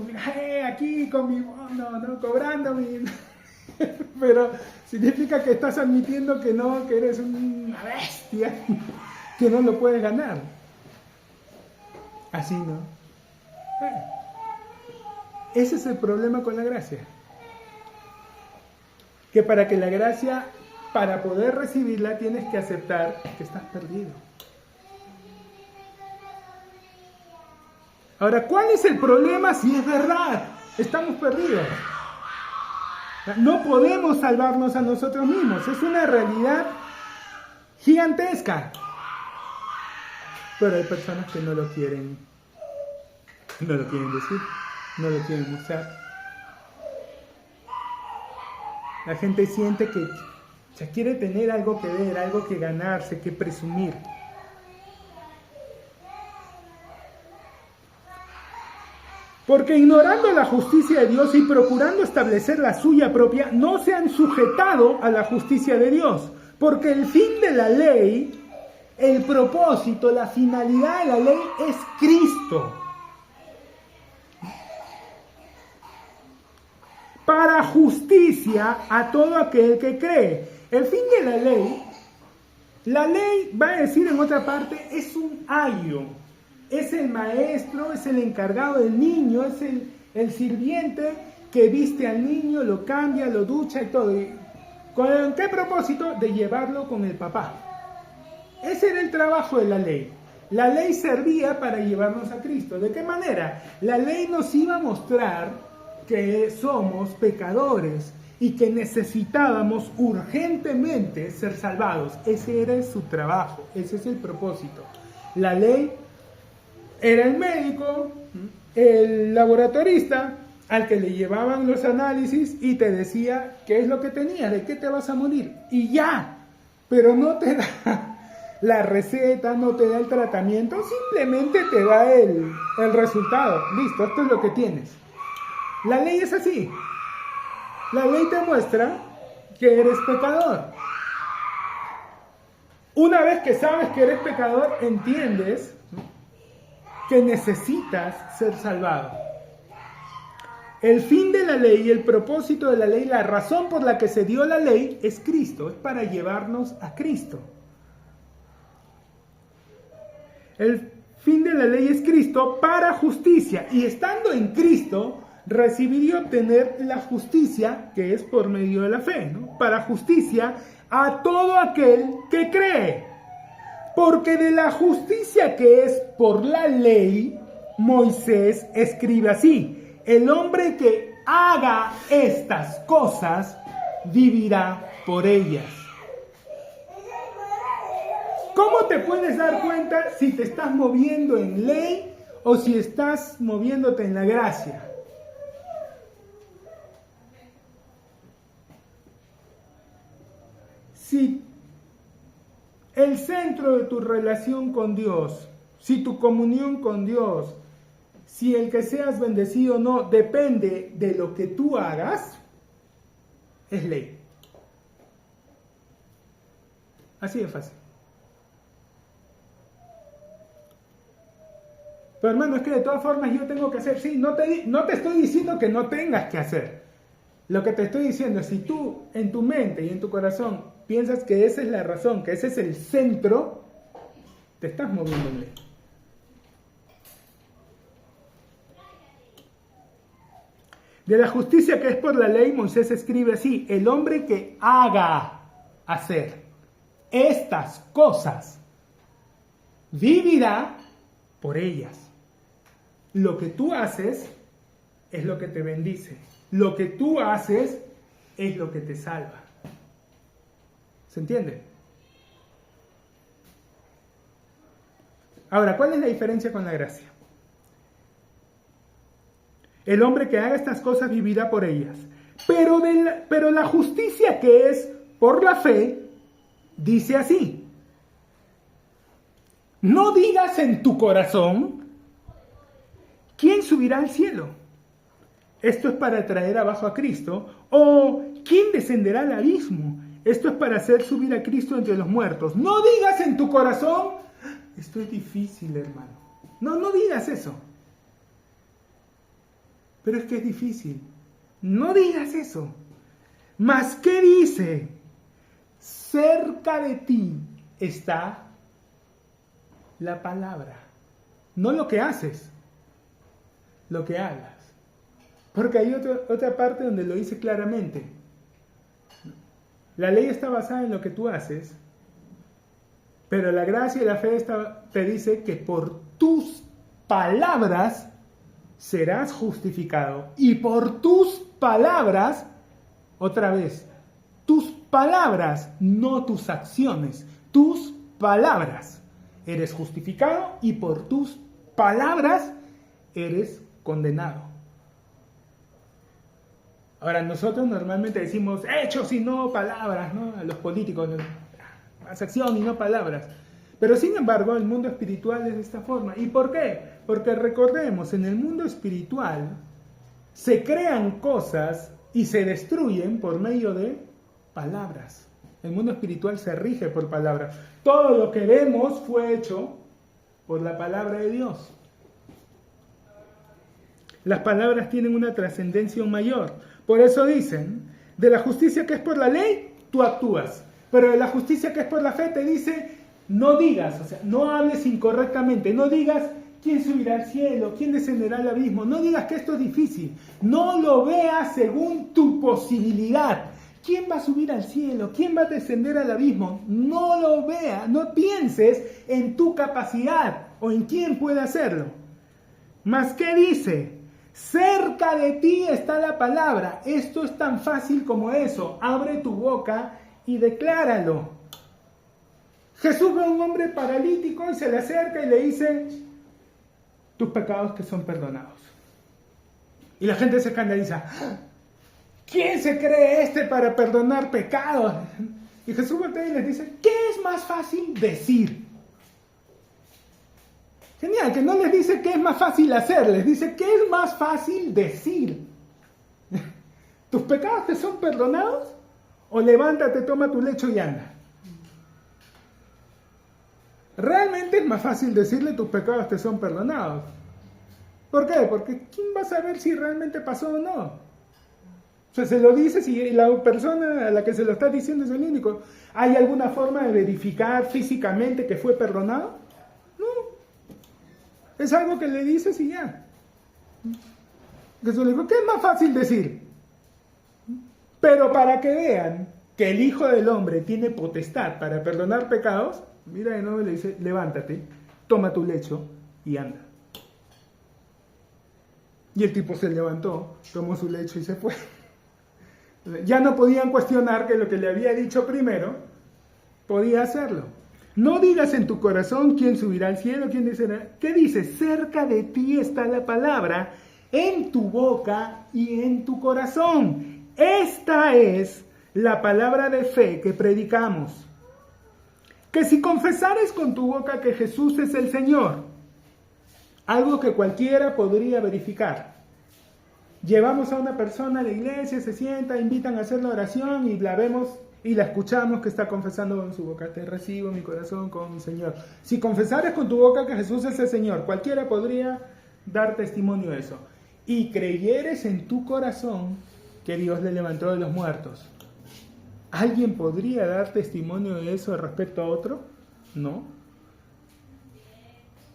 aquí con mi bono, ¿no?, cobrando mi... Pero significa que estás admitiendo que no, que eres una bestia, que no lo puedes ganar. Así, ¿no? Ese es el problema con la gracia. Que para que la gracia, para poder recibirla, tienes que aceptar que estás perdido. Ahora, ¿cuál es el problema si es verdad? Estamos perdidos. No podemos salvarnos a nosotros mismos. Es una realidad gigantesca. Pero hay personas que no lo quieren decir, no lo quieren mostrar. La gente siente que quiere tener algo que ver, algo que ganarse, que presumir. Porque ignorando la justicia de Dios y procurando establecer la suya propia, no se han sujetado a la justicia de Dios. Porque el fin de la ley, el propósito, la finalidad de la ley es Cristo. Para justicia a todo aquel que cree. El fin de la ley va a decir en otra parte, es un ayo. Es el maestro, es el encargado del niño, es el sirviente que viste al niño, lo cambia, lo ducha y todo. ¿Y con qué propósito? De llevarlo con el papá. Ese era el trabajo de la ley. La ley servía para llevarnos a Cristo. ¿De qué manera? La ley nos iba a mostrar que somos pecadores y que necesitábamos urgentemente ser salvados. Ese era su trabajo, ese es el propósito. La ley era el médico, el laboratorista, al que le llevaban los análisis y te decía qué es lo que tenías, de qué te vas a morir. Y ya, pero no te da la receta, no te da el tratamiento, simplemente te da el resultado. Listo, esto es lo que tienes. La ley es así. La ley te muestra que eres pecador. Una vez que sabes que eres pecador, entiendes que necesitas ser salvado. El fin de la ley, el propósito de la ley, la razón por la que se dio la ley es Cristo, es para llevarnos a Cristo. El fin de la ley es Cristo para justicia, y estando en Cristo recibir y obtener la justicia que es por medio de la fe, ¿no? Para justicia a todo aquel que cree. Porque de la justicia que es por la ley, Moisés escribe así: el hombre que haga estas cosas vivirá por ellas. ¿Cómo te puedes dar cuenta si te estás moviendo en ley o si estás moviéndote en la gracia? Si el centro de tu relación con Dios, si tu comunión con Dios, si el que seas bendecido o no depende de lo que tú hagas, es ley. Así de fácil. Pero hermano, es que de todas formas yo tengo que hacer. Sí, no te estoy diciendo que no tengas que hacer. Lo que te estoy diciendo es, si tú en tu mente y en tu corazón piensas que esa es la razón, que ese es el centro, te estás moviendo en ley. De la justicia que es por la ley, Moisés escribe así: el hombre que haga hacer estas cosas vivirá por ellas. Lo que tú haces es lo que te bendice. Lo que tú haces es lo que te salva. ¿Se entiende? Ahora, ¿cuál es la diferencia con la gracia? El hombre que haga estas cosas vivirá por ellas. Pero la justicia que es por la fe dice así: no digas en tu corazón, ¿quién subirá al cielo? Esto es para traer abajo a Cristo. O ¿quién descenderá al abismo? Esto es para hacer subir a Cristo entre los muertos. No digas en tu corazón, esto es difícil, hermano. No digas eso. Pero es que es difícil. No digas eso. Mas, ¿qué dice? Cerca de ti está la palabra. No lo que haces, lo que hagas. Porque hay otra parte donde lo dice claramente. La ley está basada en lo que tú haces, pero la gracia y la fe te dice que por tus palabras serás justificado. Y por tus palabras, otra vez, tus palabras, no tus acciones, tus palabras. Eres justificado y por tus palabras eres condenado. Ahora, nosotros normalmente decimos hechos y no palabras, ¿no? A los políticos, más acción y no palabras. Pero sin embargo, el mundo espiritual es de esta forma. ¿Y por qué? Porque recordemos, en el mundo espiritual se crean cosas y se destruyen por medio de palabras. El mundo espiritual se rige por palabras. Todo lo que vemos fue hecho por la palabra de Dios. Las palabras tienen una trascendencia mayor. Por eso dicen, de la justicia que es por la ley, tú actúas. Pero de la justicia que es por la fe te dice, no digas, o sea, no hables incorrectamente, no digas ¿Quién subirá al cielo? ¿Quién descenderá al abismo? No digas que esto es difícil. No lo veas según tu posibilidad. ¿Quién va a subir al cielo? ¿Quién va a descender al abismo? No lo veas. No pienses en tu capacidad o en quién puede hacerlo. ¿Mas qué dice? Cerca de ti está la palabra. Esto es tan fácil como eso. Abre tu boca y decláralo. Jesús ve a un hombre paralítico y se le acerca y le dice: tus pecados te son perdonados. Y la gente se escandaliza. ¿Quién se cree este para perdonar pecados? Y Jesús voltea y les dice: ¿qué es más fácil decir? Genial, que no les dice qué es más fácil hacer, les dice qué es más fácil decir. ¿Tus pecados te son perdonados? O levántate, toma tu lecho y anda. Realmente es más fácil decirle tus pecados te son perdonados. ¿Por qué? Porque ¿quién va a saber si realmente pasó o no? O sea, se lo dices y la persona a la que se lo está diciendo es el único. ¿Hay alguna forma de verificar físicamente que fue perdonado? No. Es algo que le dices y ya. Jesús le dijo, ¿qué es más fácil decir? Pero para que vean que el Hijo del Hombre tiene potestad para perdonar pecados, mira de nuevo y le dice: levántate, toma tu lecho y anda. Y el tipo se levantó, tomó su lecho y se fue. Ya no podían cuestionar que lo que le había dicho primero podía hacerlo. No digas en tu corazón quién subirá al cielo, quién descenderá. ¿Qué dice? Cerca de ti está la palabra, en tu boca y en tu corazón. Esta es la palabra de fe que predicamos. Que si confesares con tu boca que Jesús es el Señor, algo que cualquiera podría verificar. Llevamos a una persona a la iglesia, se sienta, invitan a hacer la oración y la vemos y la escuchamos que está confesando con su boca: te recibo en mi corazón como mi Señor. Si confesares con tu boca que Jesús es el Señor, cualquiera podría dar testimonio de eso. Y creyeres en tu corazón que Dios le levantó de los muertos. ¿Alguien podría dar testimonio de eso respecto a otro? No.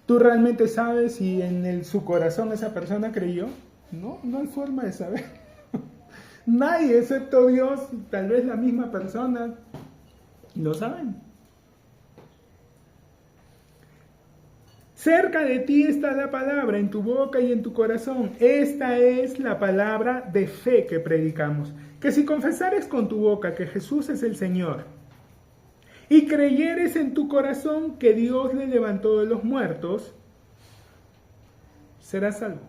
¿Tú realmente sabes si en su corazón esa persona creyó? No, no hay forma de saber. Nadie excepto Dios, tal vez la misma persona, lo saben. Cerca de ti está la palabra, en tu boca y en tu corazón. Esta es la palabra de fe que predicamos. Que si confesares con tu boca que Jesús es el Señor y creyeres en tu corazón que Dios le levantó de los muertos, serás salvo.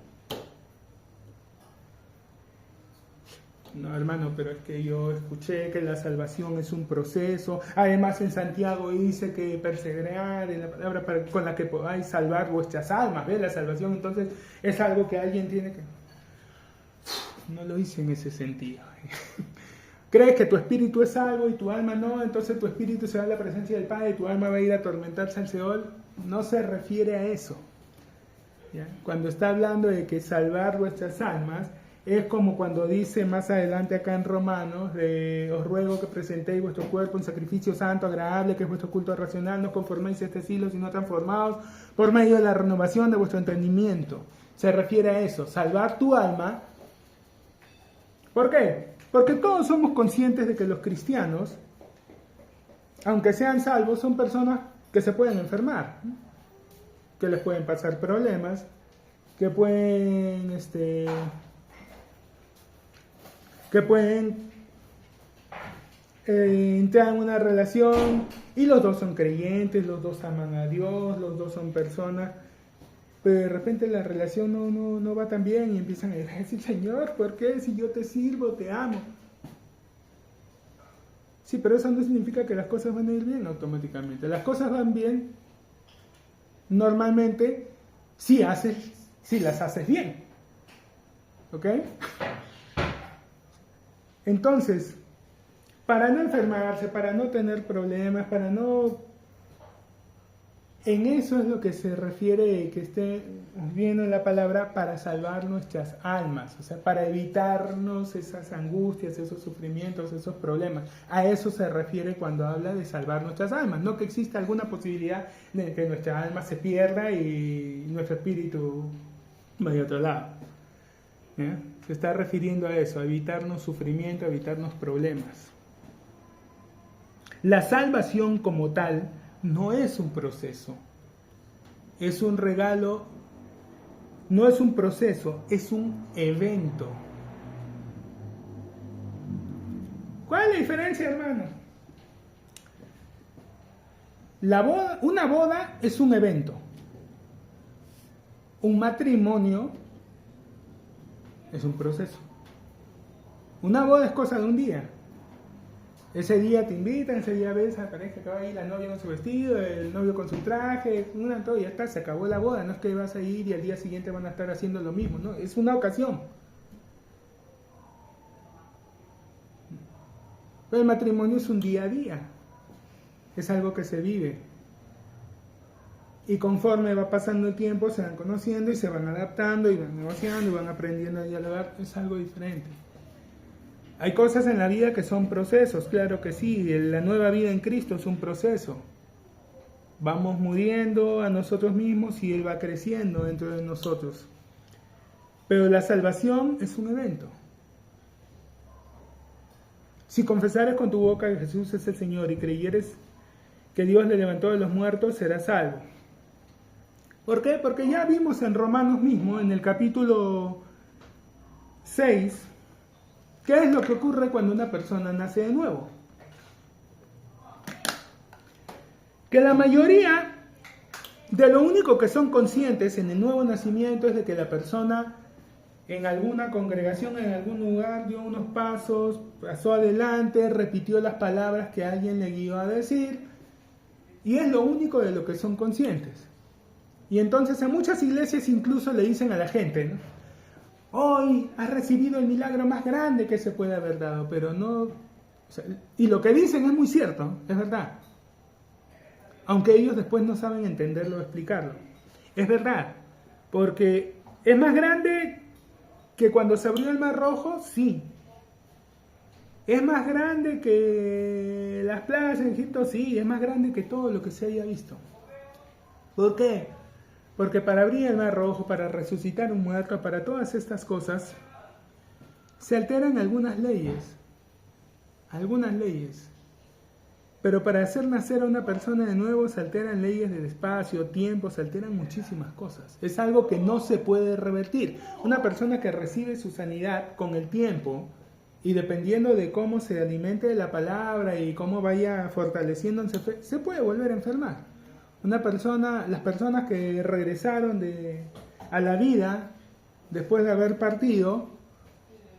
No, hermano, pero es que yo escuché que la salvación es un proceso. Además, en Santiago dice que perseverar en la palabra con la que podáis salvar vuestras almas. ¿Ves? La salvación entonces es algo que alguien tiene que... No lo hice en ese sentido. Crees que tu espíritu es salvo y tu alma no, entonces tu espíritu se va a la presencia del Padre y tu alma va a ir a atormentarse al Seol. No se refiere a eso. ¿Ya? Cuando está hablando de que salvar vuestras almas, es como cuando dice más adelante acá en Romanos, os ruego que presentéis vuestro cuerpo en sacrificio santo, agradable, que es vuestro culto racional, no conforméis a este siglo, sino transformados por medio de la renovación de vuestro entendimiento. Se refiere a eso, salvar tu alma. ¿Por qué? Porque todos somos conscientes de que los cristianos, aunque sean salvos, son personas que se pueden enfermar, que les pueden pasar problemas, que pueden entrar en una relación y los dos son creyentes, los dos aman a Dios, los dos son personas, pero de repente la relación no va tan bien y empiezan a decir: Señor, ¿por qué? Si yo te sirvo, te amo. Sí, pero eso no significa que las cosas van a ir bien automáticamente. Las cosas van bien normalmente si las haces bien. ¿Ok? Entonces, para no enfermarse, para no tener problemas, para no En eso es lo que se refiere, que esté viendo en la palabra, para salvar nuestras almas, o sea, para evitarnos esas angustias, esos sufrimientos, esos problemas. A eso se refiere cuando habla de salvar nuestras almas, no que exista alguna posibilidad de que nuestra alma se pierda y nuestro espíritu vaya a otro lado. ¿Ya? Se está refiriendo a eso, a evitarnos sufrimiento, a evitarnos problemas. La salvación como tal no es un proceso, es un regalo, no es un proceso, es un evento. ¿Cuál es la diferencia, hermano? Una boda es un evento. Un matrimonio es un proceso. Una boda es cosa de un día. Ese día te invitan, ese día ves a la pareja que va ahí, la novia con su vestido, el novio con su traje, todo, y ya está, se acabó la boda. No es que vas a ir y al día siguiente van a estar haciendo lo mismo, no, es una ocasión. Pero el matrimonio es un día a día, es algo que se vive. Y conforme va pasando el tiempo se van conociendo y se van adaptando y van negociando y van aprendiendo a dialogar, es algo diferente. Hay cosas en la vida que son procesos, claro que sí. La nueva vida en Cristo es un proceso. Vamos muriendo a nosotros mismos y Él va creciendo dentro de nosotros. Pero la salvación es un evento. Si confesares con tu boca que Jesús es el Señor y creyeres que Dios le levantó de los muertos, serás salvo. ¿Por qué? Porque ya vimos en Romanos mismo, en el capítulo 6, ¿qué es lo que ocurre cuando una persona nace de nuevo? Que la mayoría de lo único que son conscientes en el nuevo nacimiento es de que la persona en alguna congregación, en algún lugar, dio unos pasos, pasó adelante, repitió las palabras que alguien le guió a decir, y es lo único de lo que son conscientes. Y entonces en muchas iglesias incluso le dicen a la gente, ¿no? Hoy has recibido el milagro más grande que se puede haber dado, pero no... y lo que dicen es muy cierto, es verdad. Aunque ellos después no saben entenderlo o explicarlo. Es verdad, porque es más grande que cuando se abrió el Mar Rojo, sí. Es más grande que las plagas en Egipto, sí. Es más grande que todo lo que se haya visto. ¿Por qué? Porque para abrir el Mar Rojo, para resucitar un muerto, para todas estas cosas, se alteran algunas leyes. Algunas leyes. Pero para hacer nacer a una persona de nuevo se alteran leyes del espacio, tiempo, se alteran muchísimas cosas. Es algo que no se puede revertir. Una persona que recibe su sanidad con el tiempo y dependiendo de cómo se alimente de la palabra y cómo vaya fortaleciéndose, se puede volver a enfermar. Las personas que regresaron a la vida después de haber partido,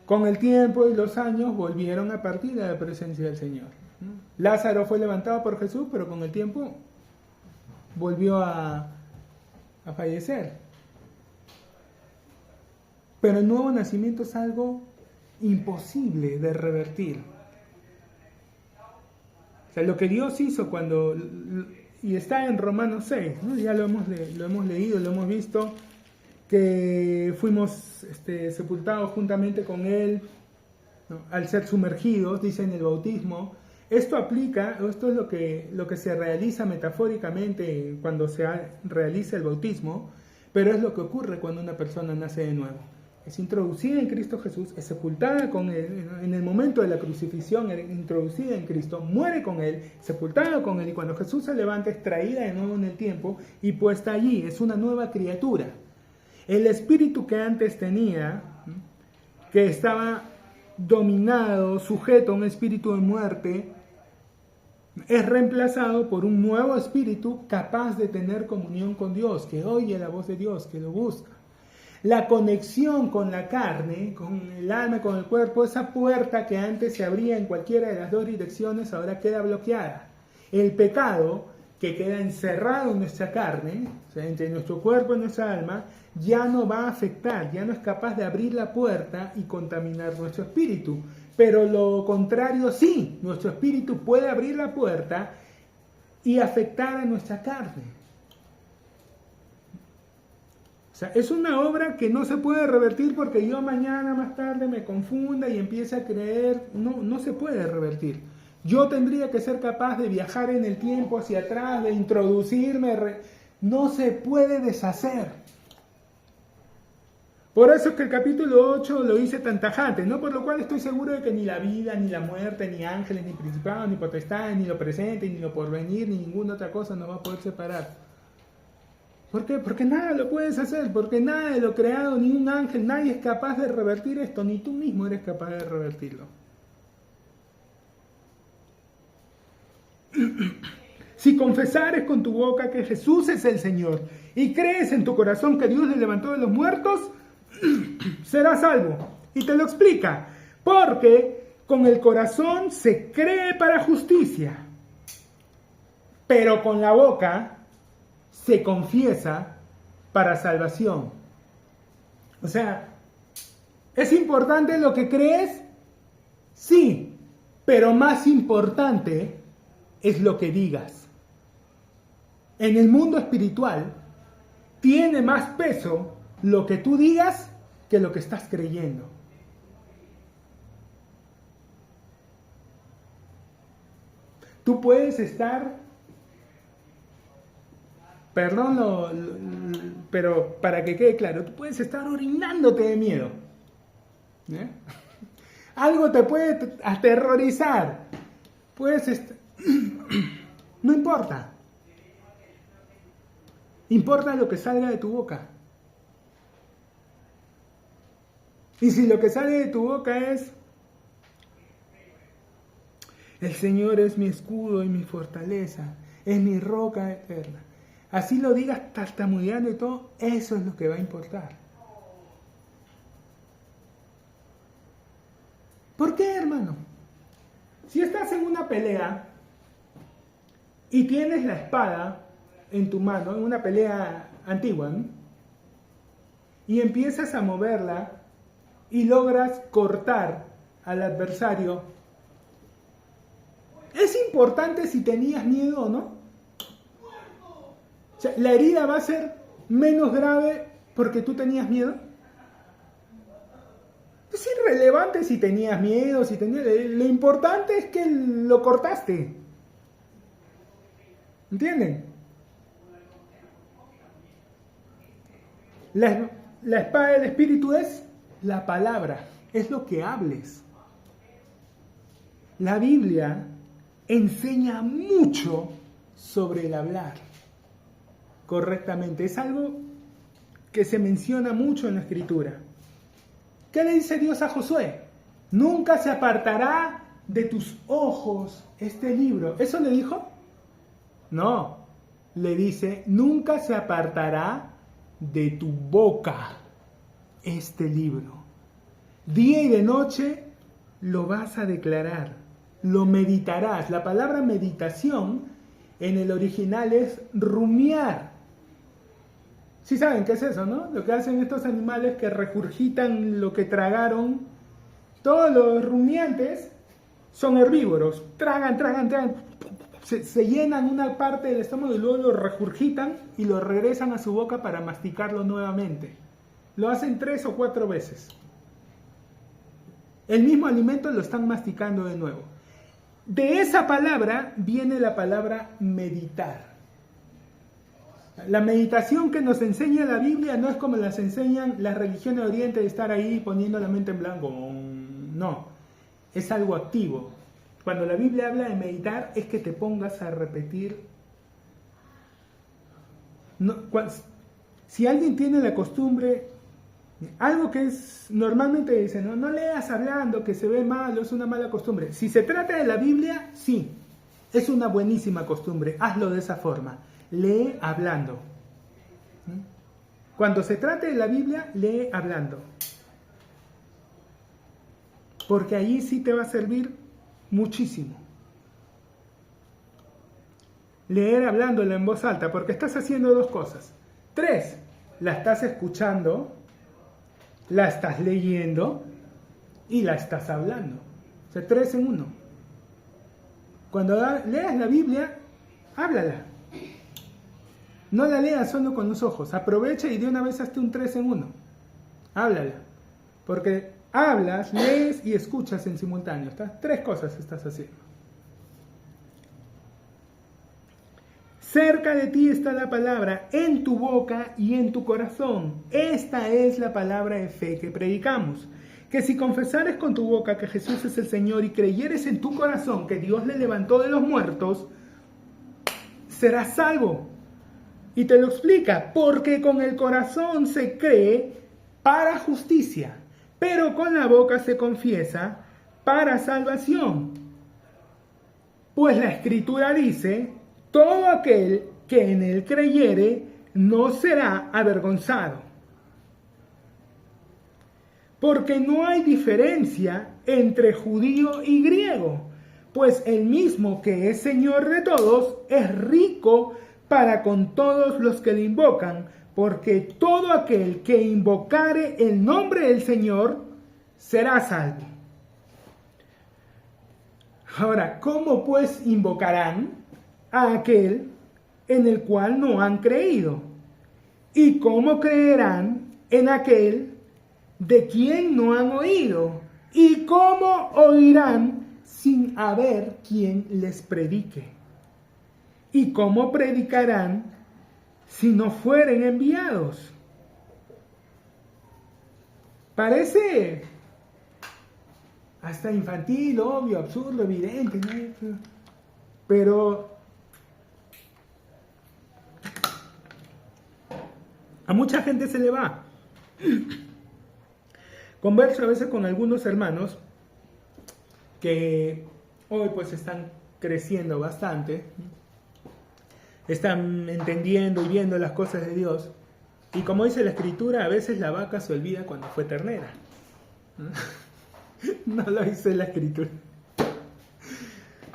con el tiempo y los años volvieron a partir de la presencia del Señor. Lázaro fue levantado por Jesús, pero con el tiempo volvió a fallecer. Pero el nuevo nacimiento es algo imposible de revertir. O sea, lo que Dios hizo cuando... Y está en Romanos 6, ¿no? Ya lo hemos leído, lo hemos visto, que fuimos sepultados juntamente con Él, ¿no? Al ser sumergidos, dice en el bautismo. Esto aplica, esto es lo que se realiza metafóricamente cuando se realiza el bautismo, pero es lo que ocurre cuando una persona nace de nuevo. Es introducida en Cristo Jesús, es sepultada con Él, en el momento de la crucifixión, es introducida en Cristo, muere con Él, sepultada con Él, y cuando Jesús se levanta es traída de nuevo en el tiempo y puesta allí, es una nueva criatura. El espíritu que antes tenía, que estaba dominado, sujeto a un espíritu de muerte, es reemplazado por un nuevo espíritu capaz de tener comunión con Dios, que oye la voz de Dios, que lo busca. La conexión con la carne, con el alma, con el cuerpo, esa puerta que antes se abría en cualquiera de las dos direcciones, ahora queda bloqueada. El pecado, que queda encerrado en nuestra carne, o sea, entre nuestro cuerpo y nuestra alma, ya no va a afectar, ya no es capaz de abrir la puerta y contaminar nuestro espíritu. Pero lo contrario sí, nuestro espíritu puede abrir la puerta y afectar a nuestra carne. sea, es una obra que no se puede revertir porque yo mañana más tarde me confunda y empiece a creer. No, no se puede revertir. Yo tendría que ser capaz de viajar en el tiempo hacia atrás, de introducirme. No se puede deshacer. Por eso es que el capítulo 8 lo hice tan tajante, ¿no? Por lo cual estoy seguro de que ni la vida, ni la muerte, ni ángeles, ni principados, ni potestades, ni lo presente, ni lo porvenir, ni ninguna otra cosa nos va a poder separar. ¿Por qué? Porque nada lo puedes hacer, porque nada de lo creado, ni un ángel, nadie es capaz de revertir esto, ni tú mismo eres capaz de revertirlo. Si confesares con tu boca que Jesús es el Señor y crees en tu corazón que Dios le levantó de los muertos, serás salvo. Y te lo explica. Porque con el corazón se cree para justicia, pero con la boca se confiesa para salvación. O sea, ¿es importante lo que crees? Sí, pero más importante es lo que digas. En el mundo espiritual tiene más peso lo que tú digas que lo que estás creyendo. Tú puedes estar, pero para que quede claro, tú puedes estar orinándote de miedo. ¿Eh? Algo te puede aterrorizar. No importa. Importa lo que salga de tu boca. Y si lo que sale de tu boca es: el Señor es mi escudo y mi fortaleza, es mi roca eterna. Así lo digas tartamudeando y todo, eso es lo que va a importar. ¿Por qué, hermano? Si estás en una pelea y tienes la espada en tu mano, en una pelea antigua, ¿no? Y empiezas a moverla y logras cortar al adversario, ¿es importante si tenías miedo o no? O sea, ¿la herida va a ser menos grave porque tú tenías miedo? Es irrelevante si tenías miedo, lo importante es que lo cortaste. ¿Entienden? La espada del Espíritu es la palabra, es lo que hables. La Biblia enseña mucho sobre el hablar correctamente. Es algo que se menciona mucho en la Escritura. ¿Qué le dice Dios a Josué? Nunca se apartará de tus ojos este libro. ¿Eso le dijo? No. Le dice, nunca se apartará de tu boca este libro. Día y de noche lo vas a declarar, lo meditarás. La palabra meditación en el original es rumiar. Sí saben qué es eso, ¿no? Lo que hacen estos animales que regurgitan lo que tragaron. Todos los rumiantes son herbívoros. Tragan. Se llenan una parte del estómago y luego lo regurgitan y lo regresan a su boca para masticarlo nuevamente. Lo hacen 3 o 4 veces. El mismo alimento lo están masticando de nuevo. De esa palabra viene la palabra meditar. La meditación que nos enseña la Biblia no es como las enseñan las religiones de Oriente, de estar ahí poniendo la mente en blanco. No, es algo activo. Cuando la Biblia habla de meditar es que te pongas a repetir. Si alguien tiene la costumbre, algo que es normalmente dicen, no leas hablando, que se ve malo, es una mala costumbre. Si se trata de la Biblia, sí, es una buenísima costumbre, hazlo de esa forma. Lee hablando. Cuando se trate de la Biblia, lee hablando. Porque allí sí te va a servir muchísimo. Leer hablándola en voz alta, porque estás haciendo 2 cosas. 3, la estás escuchando, la estás leyendo y la estás hablando. O sea, 3 en 1. Cuando leas la Biblia, háblala. No la leas solo con los ojos. Aprovecha y de una vez hazte un 3 en 1. Háblala. Porque hablas, lees y escuchas en simultáneo. Tres cosas estás haciendo. Cerca de ti está la palabra, en tu boca y en tu corazón. Esta es la palabra de fe que predicamos. Que si confesares con tu boca que Jesús es el Señor y creyeres en tu corazón que Dios le levantó de los muertos, serás salvo. Y te lo explica, porque con el corazón se cree para justicia, pero con la boca se confiesa para salvación. Pues la Escritura dice, todo aquel que en él creyere no será avergonzado. Porque no hay diferencia entre judío y griego, pues el mismo que es Señor de todos es rico para con todos los que le invocan, porque todo aquel que invocare el nombre del Señor será salvo. Ahora, ¿cómo pues invocarán a aquel en el cual no han creído? ¿Y cómo creerán en aquel de quien no han oído? ¿Y cómo oirán sin haber quien les predique? ¿Y cómo predicarán si no fueren enviados? Parece hasta infantil, obvio, absurdo, evidente, ¿no? Pero a mucha gente se le va. Converso a veces con algunos hermanos que hoy pues están creciendo bastante, están entendiendo y viendo las cosas de Dios, y como dice la Escritura, a veces la vaca se olvida cuando fue ternera. No lo dice la Escritura.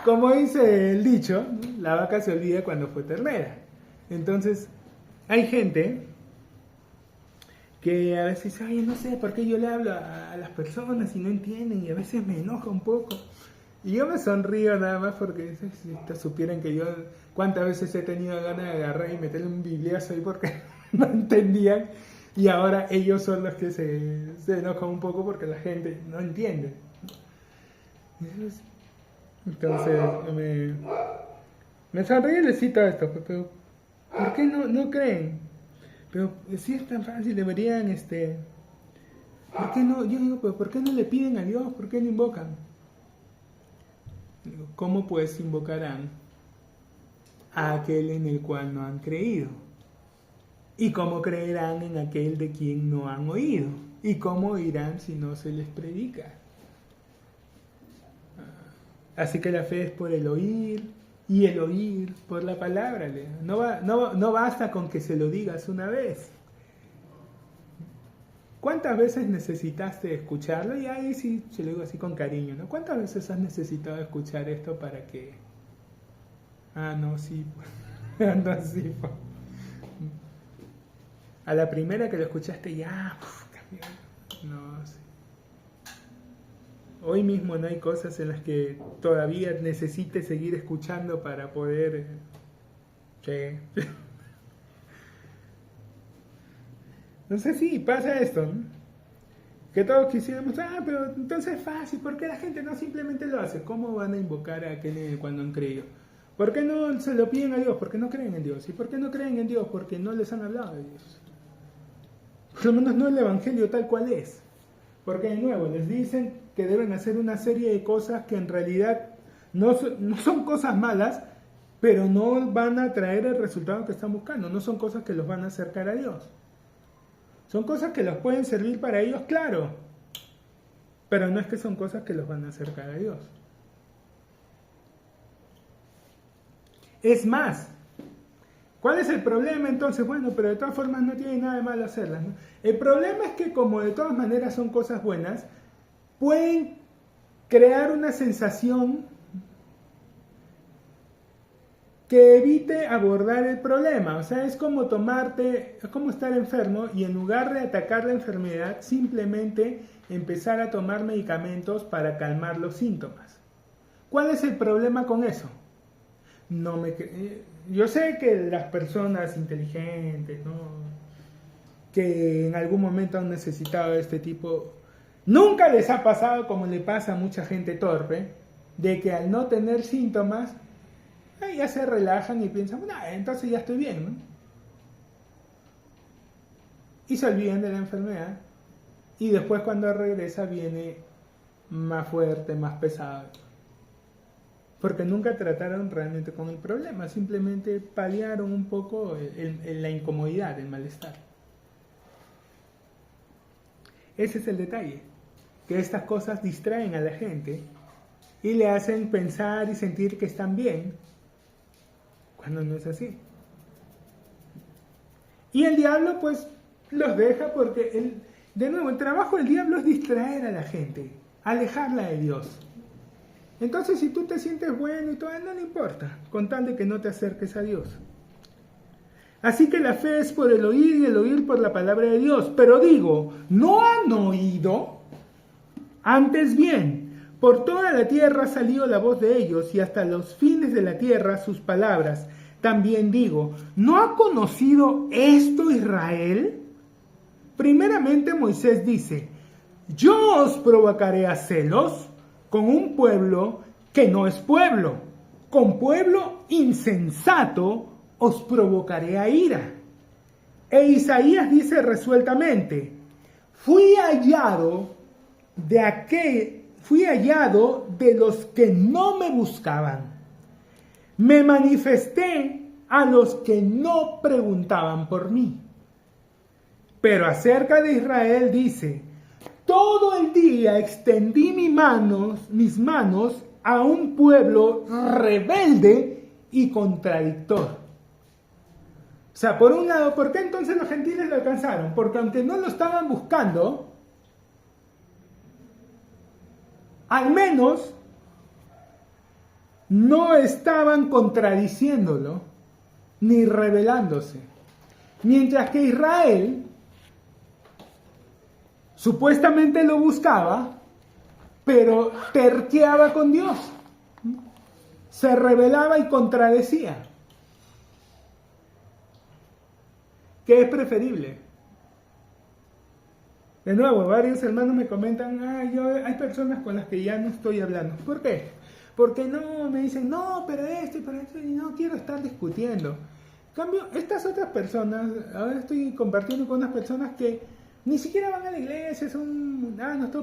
Como dice el dicho, la vaca se olvida cuando fue ternera. Entonces, hay gente que a veces dice, ay, no sé por qué yo le hablo a las personas y no entienden, y a veces me enoja un poco. Y yo me sonrío nada más porque si supieran que yo cuántas veces he tenido ganas de agarrar y meterle un bibliazo ahí porque no entendían, y ahora ellos son los que se enojan un poco porque la gente no entiende. Entonces me sonríe y les cito esto, pero ¿por qué no creen? Pero si es tan fácil, deberían, ¿por qué no? Yo digo, pero ¿por qué no le piden a Dios? ¿Por qué no invocan? Digo, ¿cómo pues invocarán a aquel en el cual no han creído? ¿Y cómo creerán en aquel de quien no han oído? ¿Y cómo oirán si no se les predica? Así que la fe es por el oír, y el oír por la palabra. No basta con que se lo digas una vez. ¿Cuántas veces necesitaste escucharlo? Y ahí sí se lo digo así con cariño, ¿no? ¿Cuántas veces has necesitado escuchar esto para que... no, sí. No, sí. A la primera que lo escuchaste ya... cambió. No, sí. Hoy mismo no hay cosas en las que todavía necesite seguir escuchando para poder... Sí. Entonces sí, pasa esto, ¿no? Que todos quisiéramos, pero entonces es fácil, ¿por qué la gente no simplemente lo hace? ¿Cómo van a invocar a aquel cuando han creído? ¿Por qué no se lo piden a Dios? Porque no creen en Dios. ¿Y por qué no creen en Dios? Porque no les han hablado de Dios. Por lo menos no el Evangelio tal cual es. Porque de nuevo les dicen que deben hacer una serie de cosas que en realidad no son cosas malas, pero no van a traer el resultado que están buscando. No son cosas que los van a acercar a Dios. Son cosas que los pueden servir para ellos, claro, pero no es que son cosas que los van a acercar a Dios. Es más, ¿cuál es el problema entonces? Bueno, pero de todas formas no tiene nada de malo hacerlas, ¿no? El problema es que como de todas maneras son cosas buenas, pueden crear una sensación que evite abordar el problema. O sea, es como estar enfermo y en lugar de atacar la enfermedad, simplemente empezar a tomar medicamentos para calmar los síntomas. ¿Cuál es el problema con eso? Yo sé que las personas inteligentes, ¿no? Que en algún momento han necesitado de este tipo, nunca les ha pasado como le pasa a mucha gente torpe, de que al no tener síntomas, ya se relajan y piensan, bueno, entonces ya estoy bien, ¿no? Y se olvidan de la enfermedad, y después cuando regresa viene más fuerte, más pesado, porque nunca trataron realmente con el problema, simplemente paliaron un poco la incomodidad, el malestar. Ese es el detalle, que estas cosas distraen a la gente y le hacen pensar y sentir que están bien, cuando no es así. Y el diablo pues los deja porque, de nuevo, el trabajo del diablo es distraer a la gente, alejarla de Dios. Entonces si tú te sientes bueno y todo, no le importa, con tal de que no te acerques a Dios. Así que la fe es por el oír y el oír por la palabra de Dios. Pero digo, ¿no han oído? Antes bien, por toda la tierra ha salido la voz de ellos y hasta los fines de la tierra sus palabras. También digo, ¿no ha conocido esto Israel? Primeramente Moisés dice, yo os provocaré a celos con un pueblo que no es pueblo, con pueblo insensato os provocaré a ira. E Isaías dice resueltamente, fui hallado de los que no me buscaban. Me manifesté a los que no preguntaban por mí. Pero acerca de Israel dice, todo el día extendí mis manos a un pueblo rebelde y contradictor. O sea, por un lado, ¿por qué entonces los gentiles lo alcanzaron? Porque aunque no lo estaban buscando, al menos no estaban contradiciéndolo ni rebelándose. Mientras que Israel supuestamente lo buscaba, pero terqueaba con Dios, se rebelaba y contradecía. ¿Qué es preferible? De nuevo, varios hermanos me comentan, hay personas con las que ya no estoy hablando. ¿Por qué? Porque no, me dicen, no, pero esto, y no quiero estar discutiendo. En cambio, estas otras personas, ahora estoy compartiendo con unas personas que ni siquiera van a la iglesia, son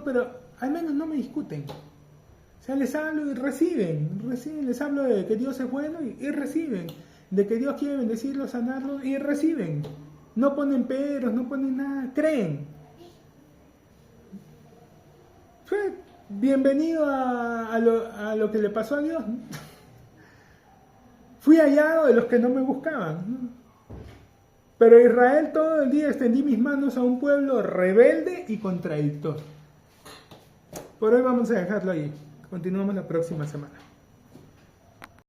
pero al menos no me discuten. O sea, les hablo y reciben, les hablo de que Dios es bueno y reciben, de que Dios quiere bendecirlos, sanarlos y reciben. No ponen peros, no ponen nada, creen. Fue bienvenido a lo que le pasó a Dios. Fui hallado de los que no me buscaban. Pero Israel todo el día extendí mis manos a un pueblo rebelde y contradictor. Por hoy vamos a dejarlo ahí. Continuamos la próxima semana.